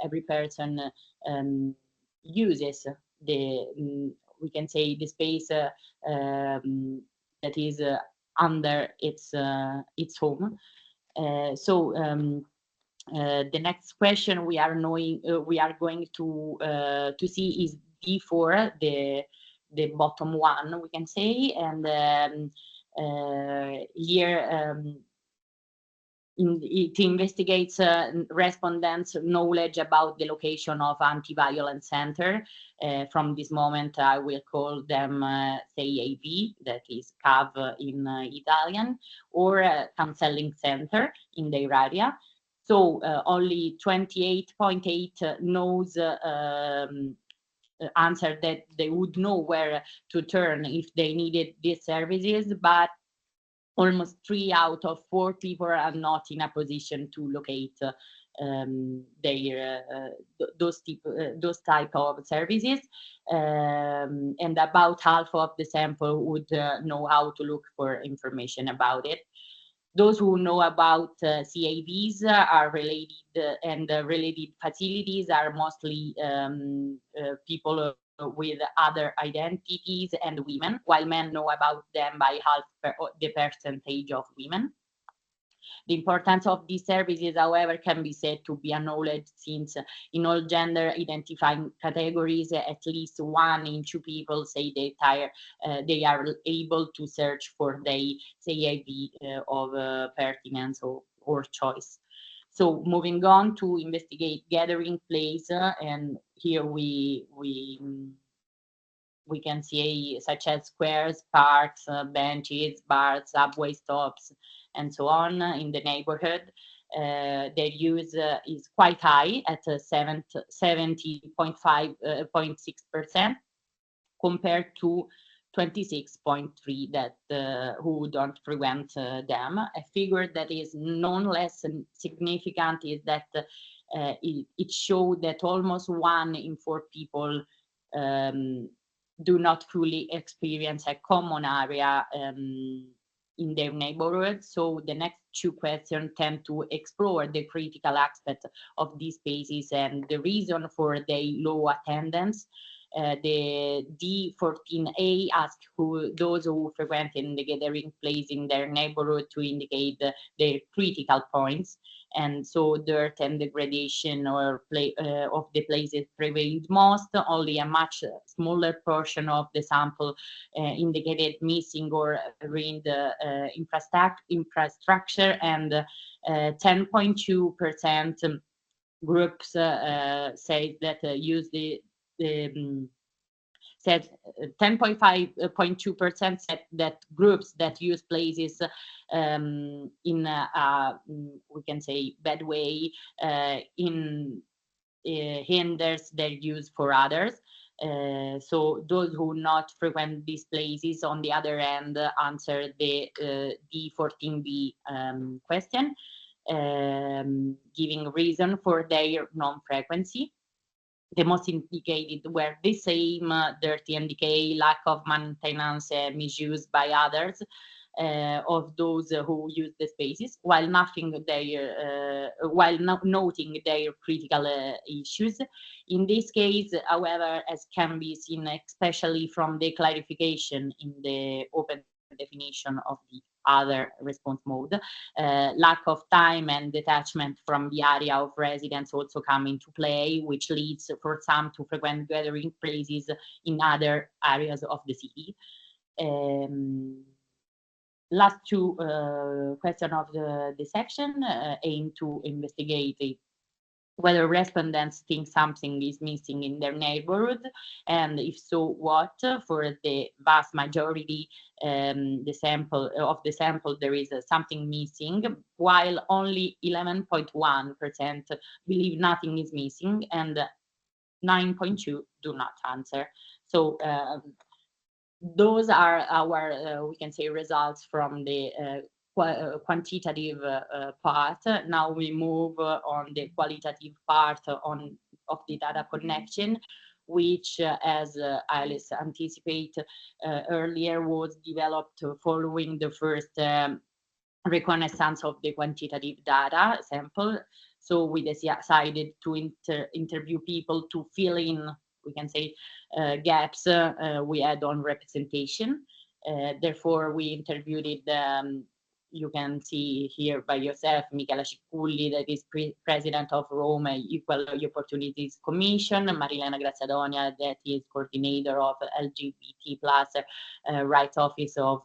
F: every person uses the, we can say, the space that is under its home. The next question we are going to see is D4, the bottom one, we can say, and Here, it investigates respondents' knowledge about the location of anti-violence center. From this moment, I will call them CAV, that is CAV in Italian, or counseling center in their area. So only 28.8 knows answer that they would know where to turn if they needed these services, but almost 3 out of 4 people are not in a position to locate those type of services, and about half of the sample would know how to look for information about it. Those who know about CAVs are related, and related facilities are mostly people with other identities and women, while men know about them by half the percentage of women. The importance of these services, however, can be said to be acknowledged, since in all gender identifying categories, at least 1 in 2 people say they are able to search for the CAV of pertinence or choice. So moving on to investigate gathering place, and here we can see such as squares, parks, benches, bars, subway stops, and so on in the neighborhood. Their use is quite high at 70.6% compared to 26.3% that who don't frequent them. A figure that is non less significant is that it showed that almost 1 in 4 people do not fully experience a common area in their neighborhood. So the next 2 questions tend to explore the critical aspect of these spaces and the reason for their low attendance. The D14A asks those who frequent in the gathering place in their neighborhood to indicate their critical points. And so dirt and degradation of the places prevailed most. Only a much smaller portion of the sample indicated missing or ruined infrastructure, and 10.2% groups say that use said 10.2% said that groups that use places in we can say bad way hinders their use for others. So those who not frequent these places, on the other hand, answer the D14B question, giving reason for their non-frequency. The most indicated were the same: dirty and decay, lack of maintenance, misuse by others of those who use the spaces, while noting their critical issues. In this case, however, as can be seen, especially from the clarification in the open definition of the other response mode, lack of time and detachment from the area of residence also come into play, which leads for some to frequent gathering places in other areas of the city. Last 2 questions of the section aim to investigate whether respondents think something is missing in their neighborhood, and if so, what. For the vast majority the sample there is something missing, while only 11.1% believe nothing is missing, and 9.2% do not answer. So those are our we can say results from the quantitative part. Now we move on the qualitative part of the data connection, which, as Alice anticipated earlier, was developed following the first reconnaissance of the quantitative data sample. So we decided to interview people to fill in, we can say, gaps we had on representation. Therefore, we interviewed you can see here by yourself Michela Cicculli, that is president of Rome Equal Opportunities Commission, Marilena Graziadonia, that is coordinator of LGBT plus rights office of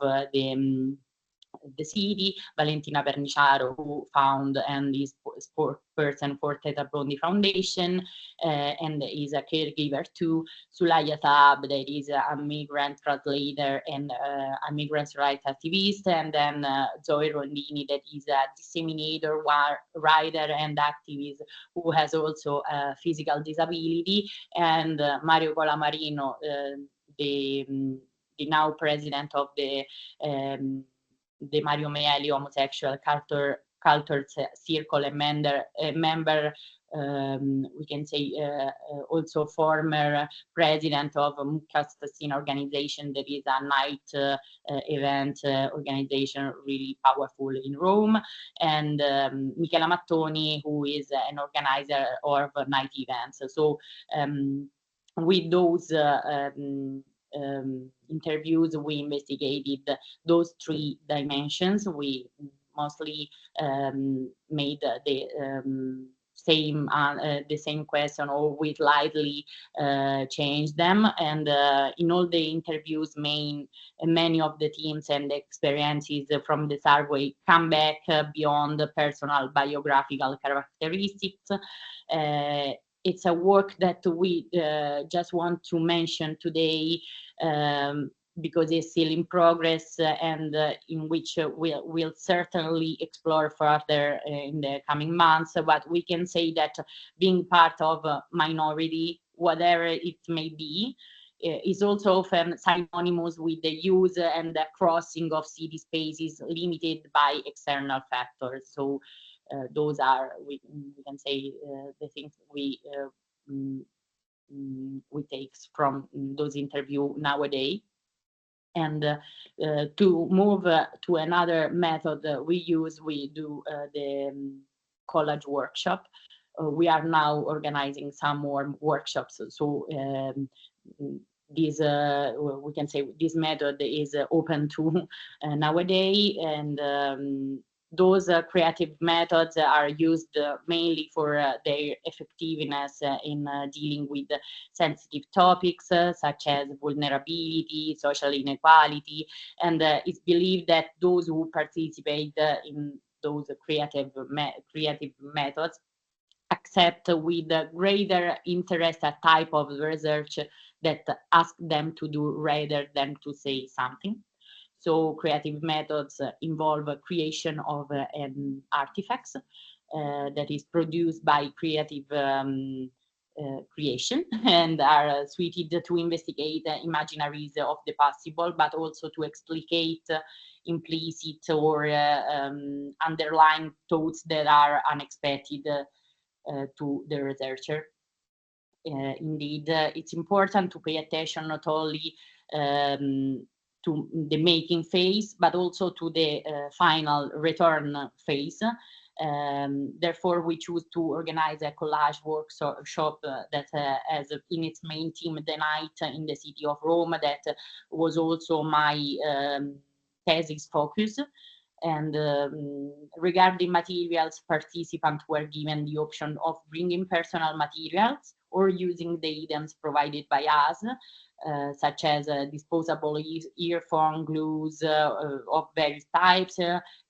F: the city, Valentina Perniciaro, who found and is spokesperson for Teta Bondi Foundation and is a caregiver too, Sulaya Saab, that is a migrant translator and a migrant rights activist, and then Zoe Rondini, that is a disseminator, writer and activist who has also a physical disability, and Mario Colamarino, the now president of the Mario Meeli Homosexual Culture Circle, and member, we can say, also former president of Mucastasina organization, that is a night event organization really powerful in Rome, and Michela Mattoni, who is an organizer of night events. So with those interviews, we investigated those three dimensions. We mostly made the same question, or we slightly changed them. And in all the interviews, many of the themes and experiences from the survey come back beyond the personal biographical characteristics. It's a work that we just want to mention today because it's still in progress, and in which we'll certainly explore further in the coming months. But we can say that being part of a minority, whatever it may be, is also often synonymous with the use and the crossing of city spaces limited by external factors. So those are, we can say, the things we take from those interviews nowadays. And to move to another method we do the college workshop. We are now organizing some more workshops. So this, we can say, this method is open to nowadays, and those creative methods are used mainly for their effectiveness in dealing with sensitive topics such as vulnerability, social inequality, and it's believed that those who participate in those creative methods accept with greater interest a type of research that asks them to do rather than to say something. So creative methods involve creation of an artifacts that is produced by creative creation, and are suited to investigate imaginaries of the possible, but also to explicate implicit or underlying thoughts that are unexpected to the researcher. Indeed, it's important to pay attention not only to the making phase, but also to the final return phase. Therefore, we choose to organize a collage workshop that has in its main theme the night in the city of Rome. That was also my thesis focus. And regarding materials, participants were given the option of bringing personal materials or using the items provided by us, such as disposable earphone, glues of various types,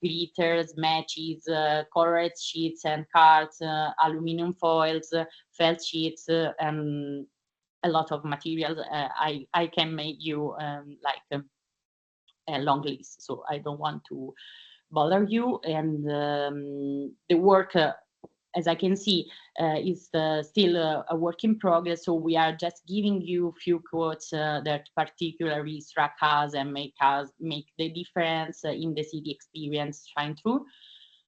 F: glitters, matches, colored sheets and cards, aluminum foils, felt sheets, and a lot of materials. I can make you like a long list, so I don't want to bother you. And the work, as I can see, is still a work in progress. So we are just giving you a few quotes that particularly struck us and make the difference in the city experience shine through.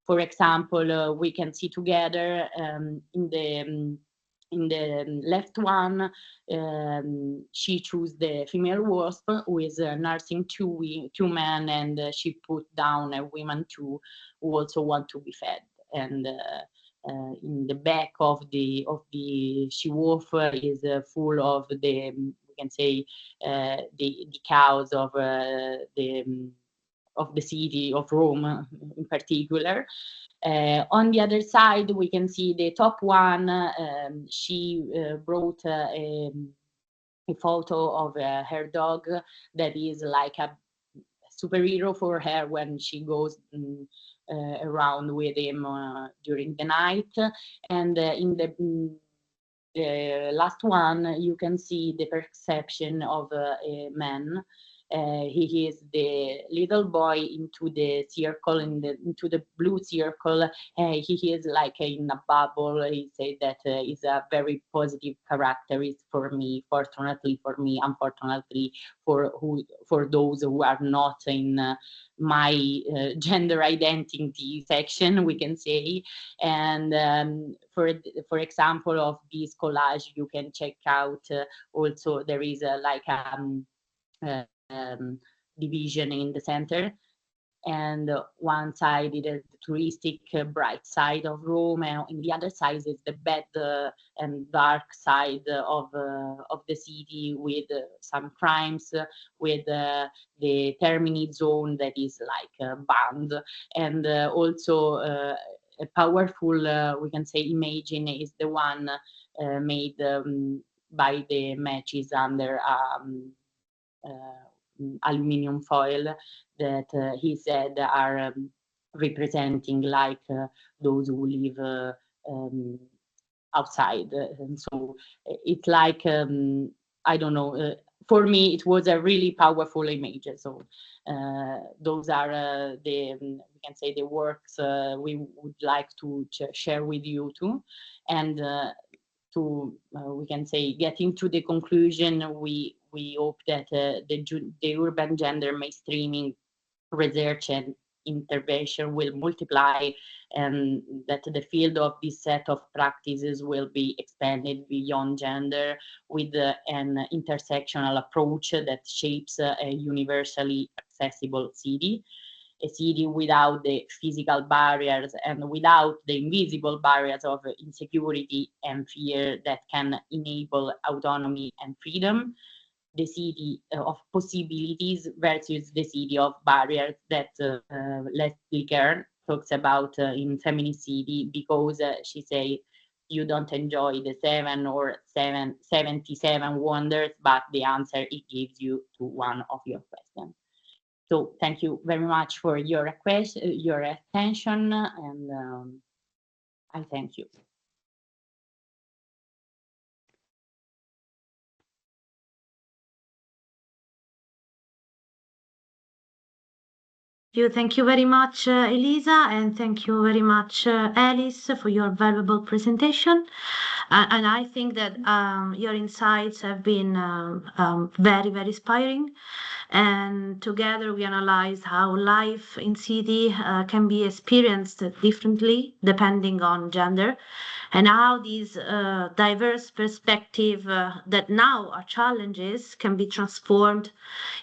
F: For example, we can see together in the left one, she chose the female wasp who is nursing two men, and she put down a woman too who also want to be fed. And in the back of the she wolf is full of the, we can say, the cows of the the city of Rome in particular. On the other side, we can see the top one. She brought a photo of her dog that is like a superhero for her when she goes around with him during the night. And in the last one, you can see the perception of a man. He is the little boy into the circle, into the blue circle. He is like in a bubble. He said that is a very positive character. It's for me, fortunately for me, unfortunately for those who are not in my gender identity section, we can say. And for example of this collage, you can check out also there is like division in the center, and one side is the touristic bright side of Rome, and in the other side is the bad and dark side of the city, with some crimes, with the Termini zone that is like banned, and also a powerful we can say imagine is the one made by the matches under aluminium foil that he said are representing like those who live outside. And so it's like I don't know, for me it was a really powerful image. So those are the we can say the works we would like to share with you too. And to we can say get into the conclusion, we hope that the urban gender mainstreaming research and intervention will multiply, and that the field of this set of practices will be expanded beyond gender with an intersectional approach that shapes a universally accessible city. A city without the physical barriers and without the invisible barriers of insecurity and fear that can enable autonomy and freedom. The city of possibilities versus the city of barriers that Leslie Kern talks about in Feminist City, because she say you don't enjoy the 77 wonders, but the answer it gives you to one of your questions. So thank you very much for your request, your attention, and I thank you.
C: Thank you very much, Elisa, and thank you very much, Alice, for your valuable presentation. And I think that your insights have been very, very inspiring. And together we analyzed how life in city can be experienced differently depending on gender, and how these diverse perspectives that now are challenges can be transformed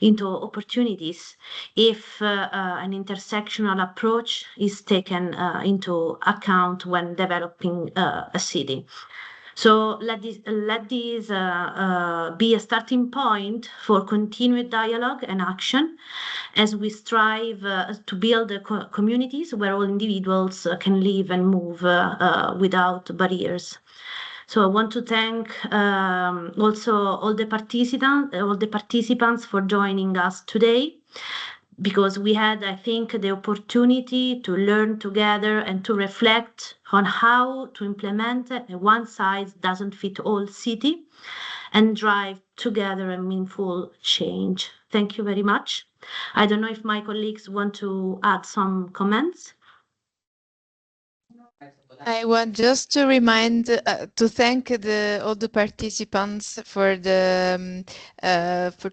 C: into opportunities if an intersectional approach is taken into account when developing a city. So let this be a starting point for continued dialogue and action as we strive to build communities where all individuals can live and move without barriers. So I want to thank also all the participants for joining us today, because we had, I think, the opportunity to learn together and to reflect on how to implement a one-size-doesn't-fit-all city and drive together a meaningful change. Thank you very much. I don't know if my colleagues want to add some comments.
A: I want just to remind, to thank all the participants for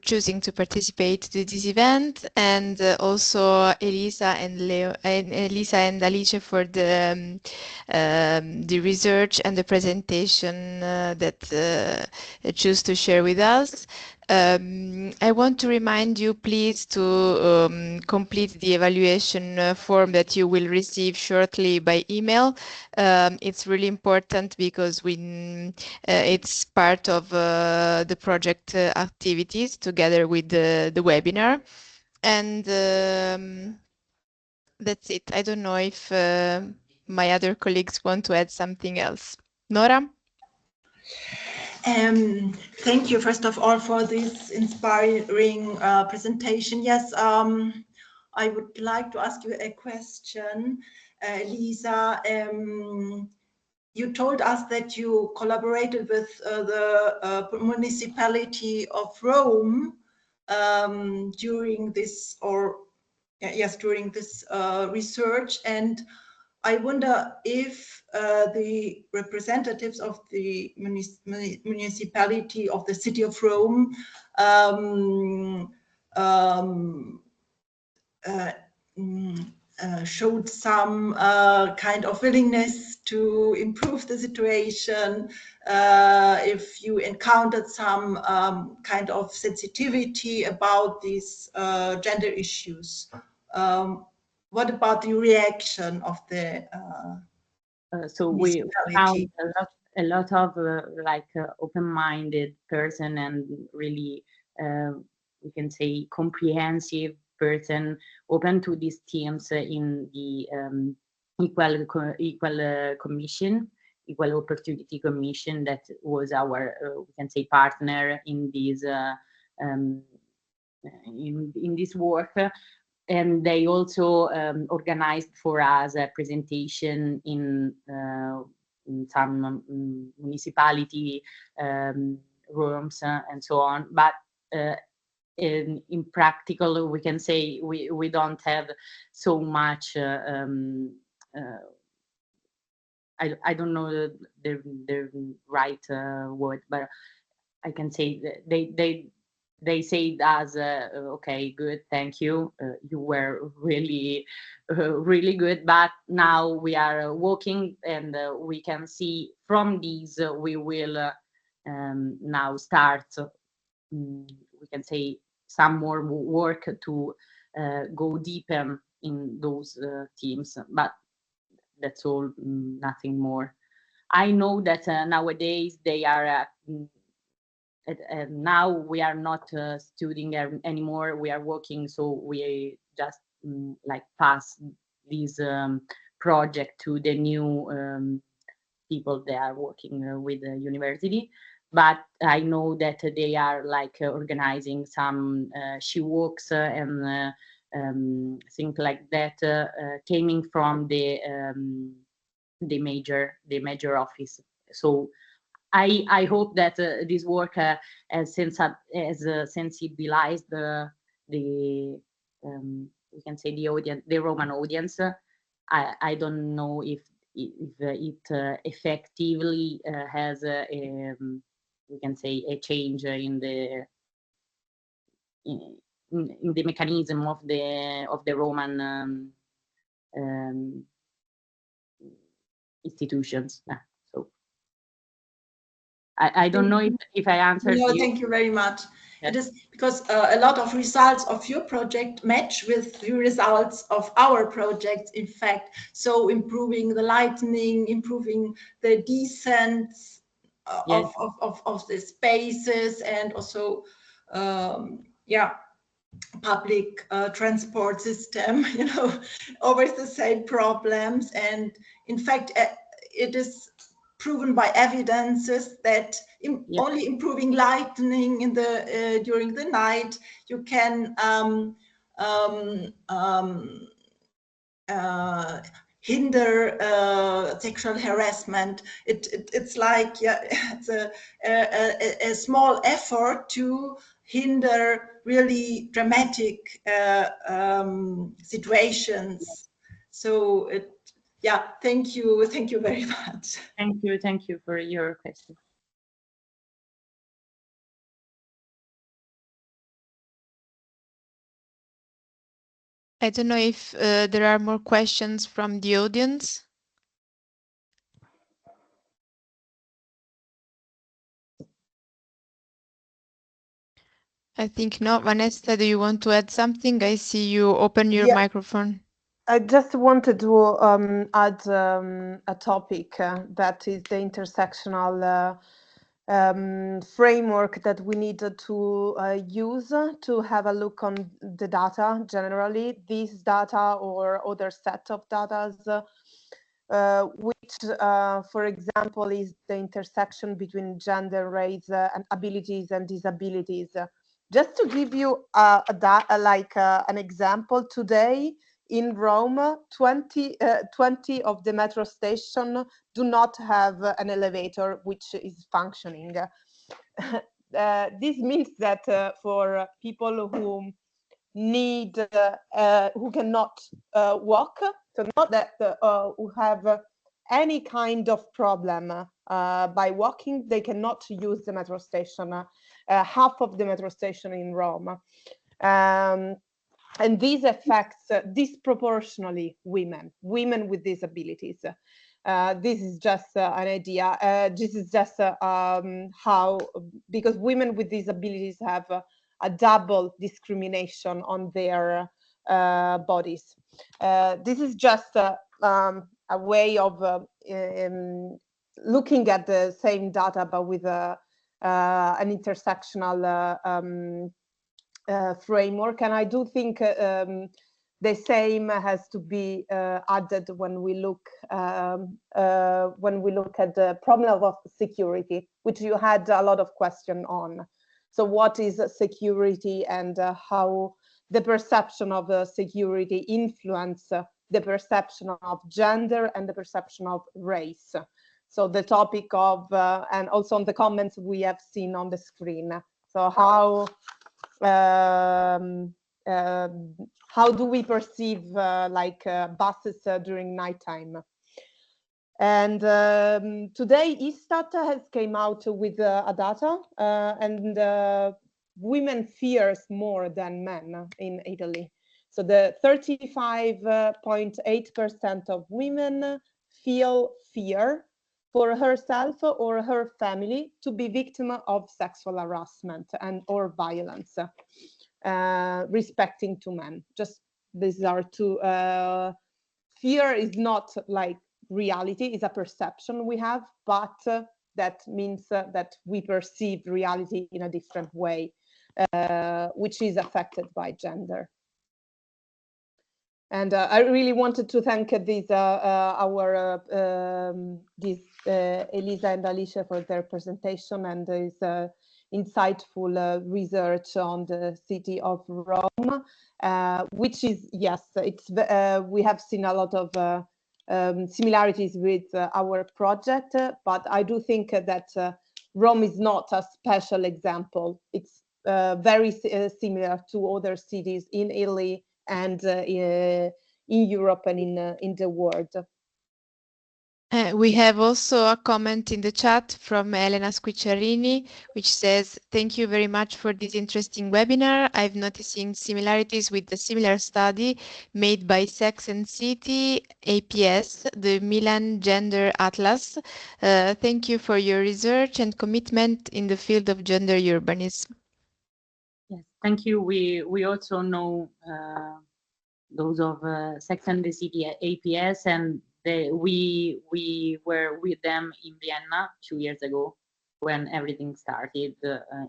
A: choosing to participate to this event, and also Elisa and Alice for the research and the presentation that choose to share with us. I want to remind you, please, to complete the evaluation form that you will receive shortly by email. It's really important because it's part of the project activities together with the webinar. And that's it. I don't know if my other colleagues want to add something else. Nora?
B: Thank you, first of all, for this inspiring presentation. Yes, I would like to ask you a question, Lisa. You told us that you collaborated with the municipality of Rome during this, during this research, and I wonder if the representatives of the municipality of the city of Rome showed some kind of willingness to improve the situation, if you encountered some kind of sensitivity about these gender issues. What about the reaction of the
F: so we found a lot of open-minded person and really we can say comprehensive person open to these themes in the equal opportunity commission that was our we can say partner in this in this work. And they also organized for us a presentation in some municipality rooms and so on. But in practical, we can say we don't have so much. I don't know the right word, but I can say that they say as okay, good, thank you, you were really really good, but now we are working and we can see from these we will now start we can say some more work to go deeper in those teams, but that's all, nothing more. I know that nowadays they are now we are not studying anymore, we are working, so we just like pass this project to the new people that are working with the university. But I know that they are like organizing some she walks and things like that coming from the major office. So I hope that this work has sensibilized the we can say the audience, the Roman audience. I don't know if it effectively has we can say a change in the mechanism of the Roman institutions. So I don't know if I answered
B: you.
F: Thank
B: you very much.
F: Yes.
B: It is because a lot of results of your project match with the results of our project, in fact. So improving the lighting, improving the descent
F: Yes.
B: of the spaces, and also public transport system, always the same problems. And in fact, it is proven by evidences that only improving lighting in the during the night, you can hinder sexual harassment. It's like it's a small effort to hinder really dramatic situations. So thank you very much.
F: Thank you for your question.
A: I don't know if there are more questions from the audience. I think not. Vanessa, do you want to add something? I see you open your microphone.
G: I just wanted to add a topic that is the intersectional framework that we need to use to have a look on the data generally. This data or other set of data, which, for example, is the intersection between gender, race, and abilities and disabilities. Just to give you an example, today in Rome, 20 of the metro stations do not have an elevator which is functioning. This means that for people who need, who cannot walk, so not that who have any kind of problem by walking, they cannot use the metro station, half of the metro station in Rome. And this affects disproportionately women with disabilities. This is just an idea. This is just how, because women with disabilities have a double discrimination on their bodies. This is just a way of looking at the same data, but with an intersectional framework. And I do think the same has to be added when we look at the problem of security, which you had a lot of question on. So what is security, and how the perception of security influence the perception of gender and the perception of race. So the topic of, and also on the comments we have seen on the screen. So how do we perceive buses during nighttime? And today Istat has came out with a data, and women fears more than men in Italy. So the 35.8% of women feel fear for herself or her family to be victim of sexual harassment and or violence, respecting to men. Just these are two. Fear is not like reality, is a perception we have, but that means that we perceive reality in a different way, which is affected by gender. And I really wanted to thank these Elisa and Alicia for their presentation and this insightful research on the city of Rome, which is, yes, it's we have seen a lot of similarities with our project, but I do think that Rome is not a special example. It's very similar to other cities in Italy and in Europe and in the world.
A: We have also a comment in the chat from Elena Squicciarini, which says, thank you very much for this interesting webinar. I've noticing similarities with the similar study made by Sex and City, APS, the Milan Gender Atlas. Thank you for your research and commitment in the field of gender urbanism.
F: Yes, thank you. We also know those of Sex and the City APS, and we were with them in Vienna 2 years ago when everything started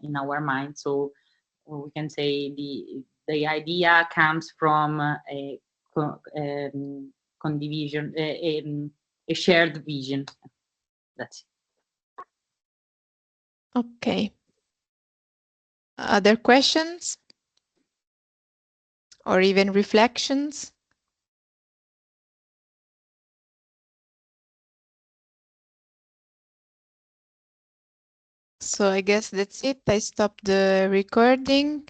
F: in our mind. So we can say the idea comes from a condivision, a shared vision. That's it.
A: Okay. Other questions? Or even reflections? So I guess that's it. I stopped the recording.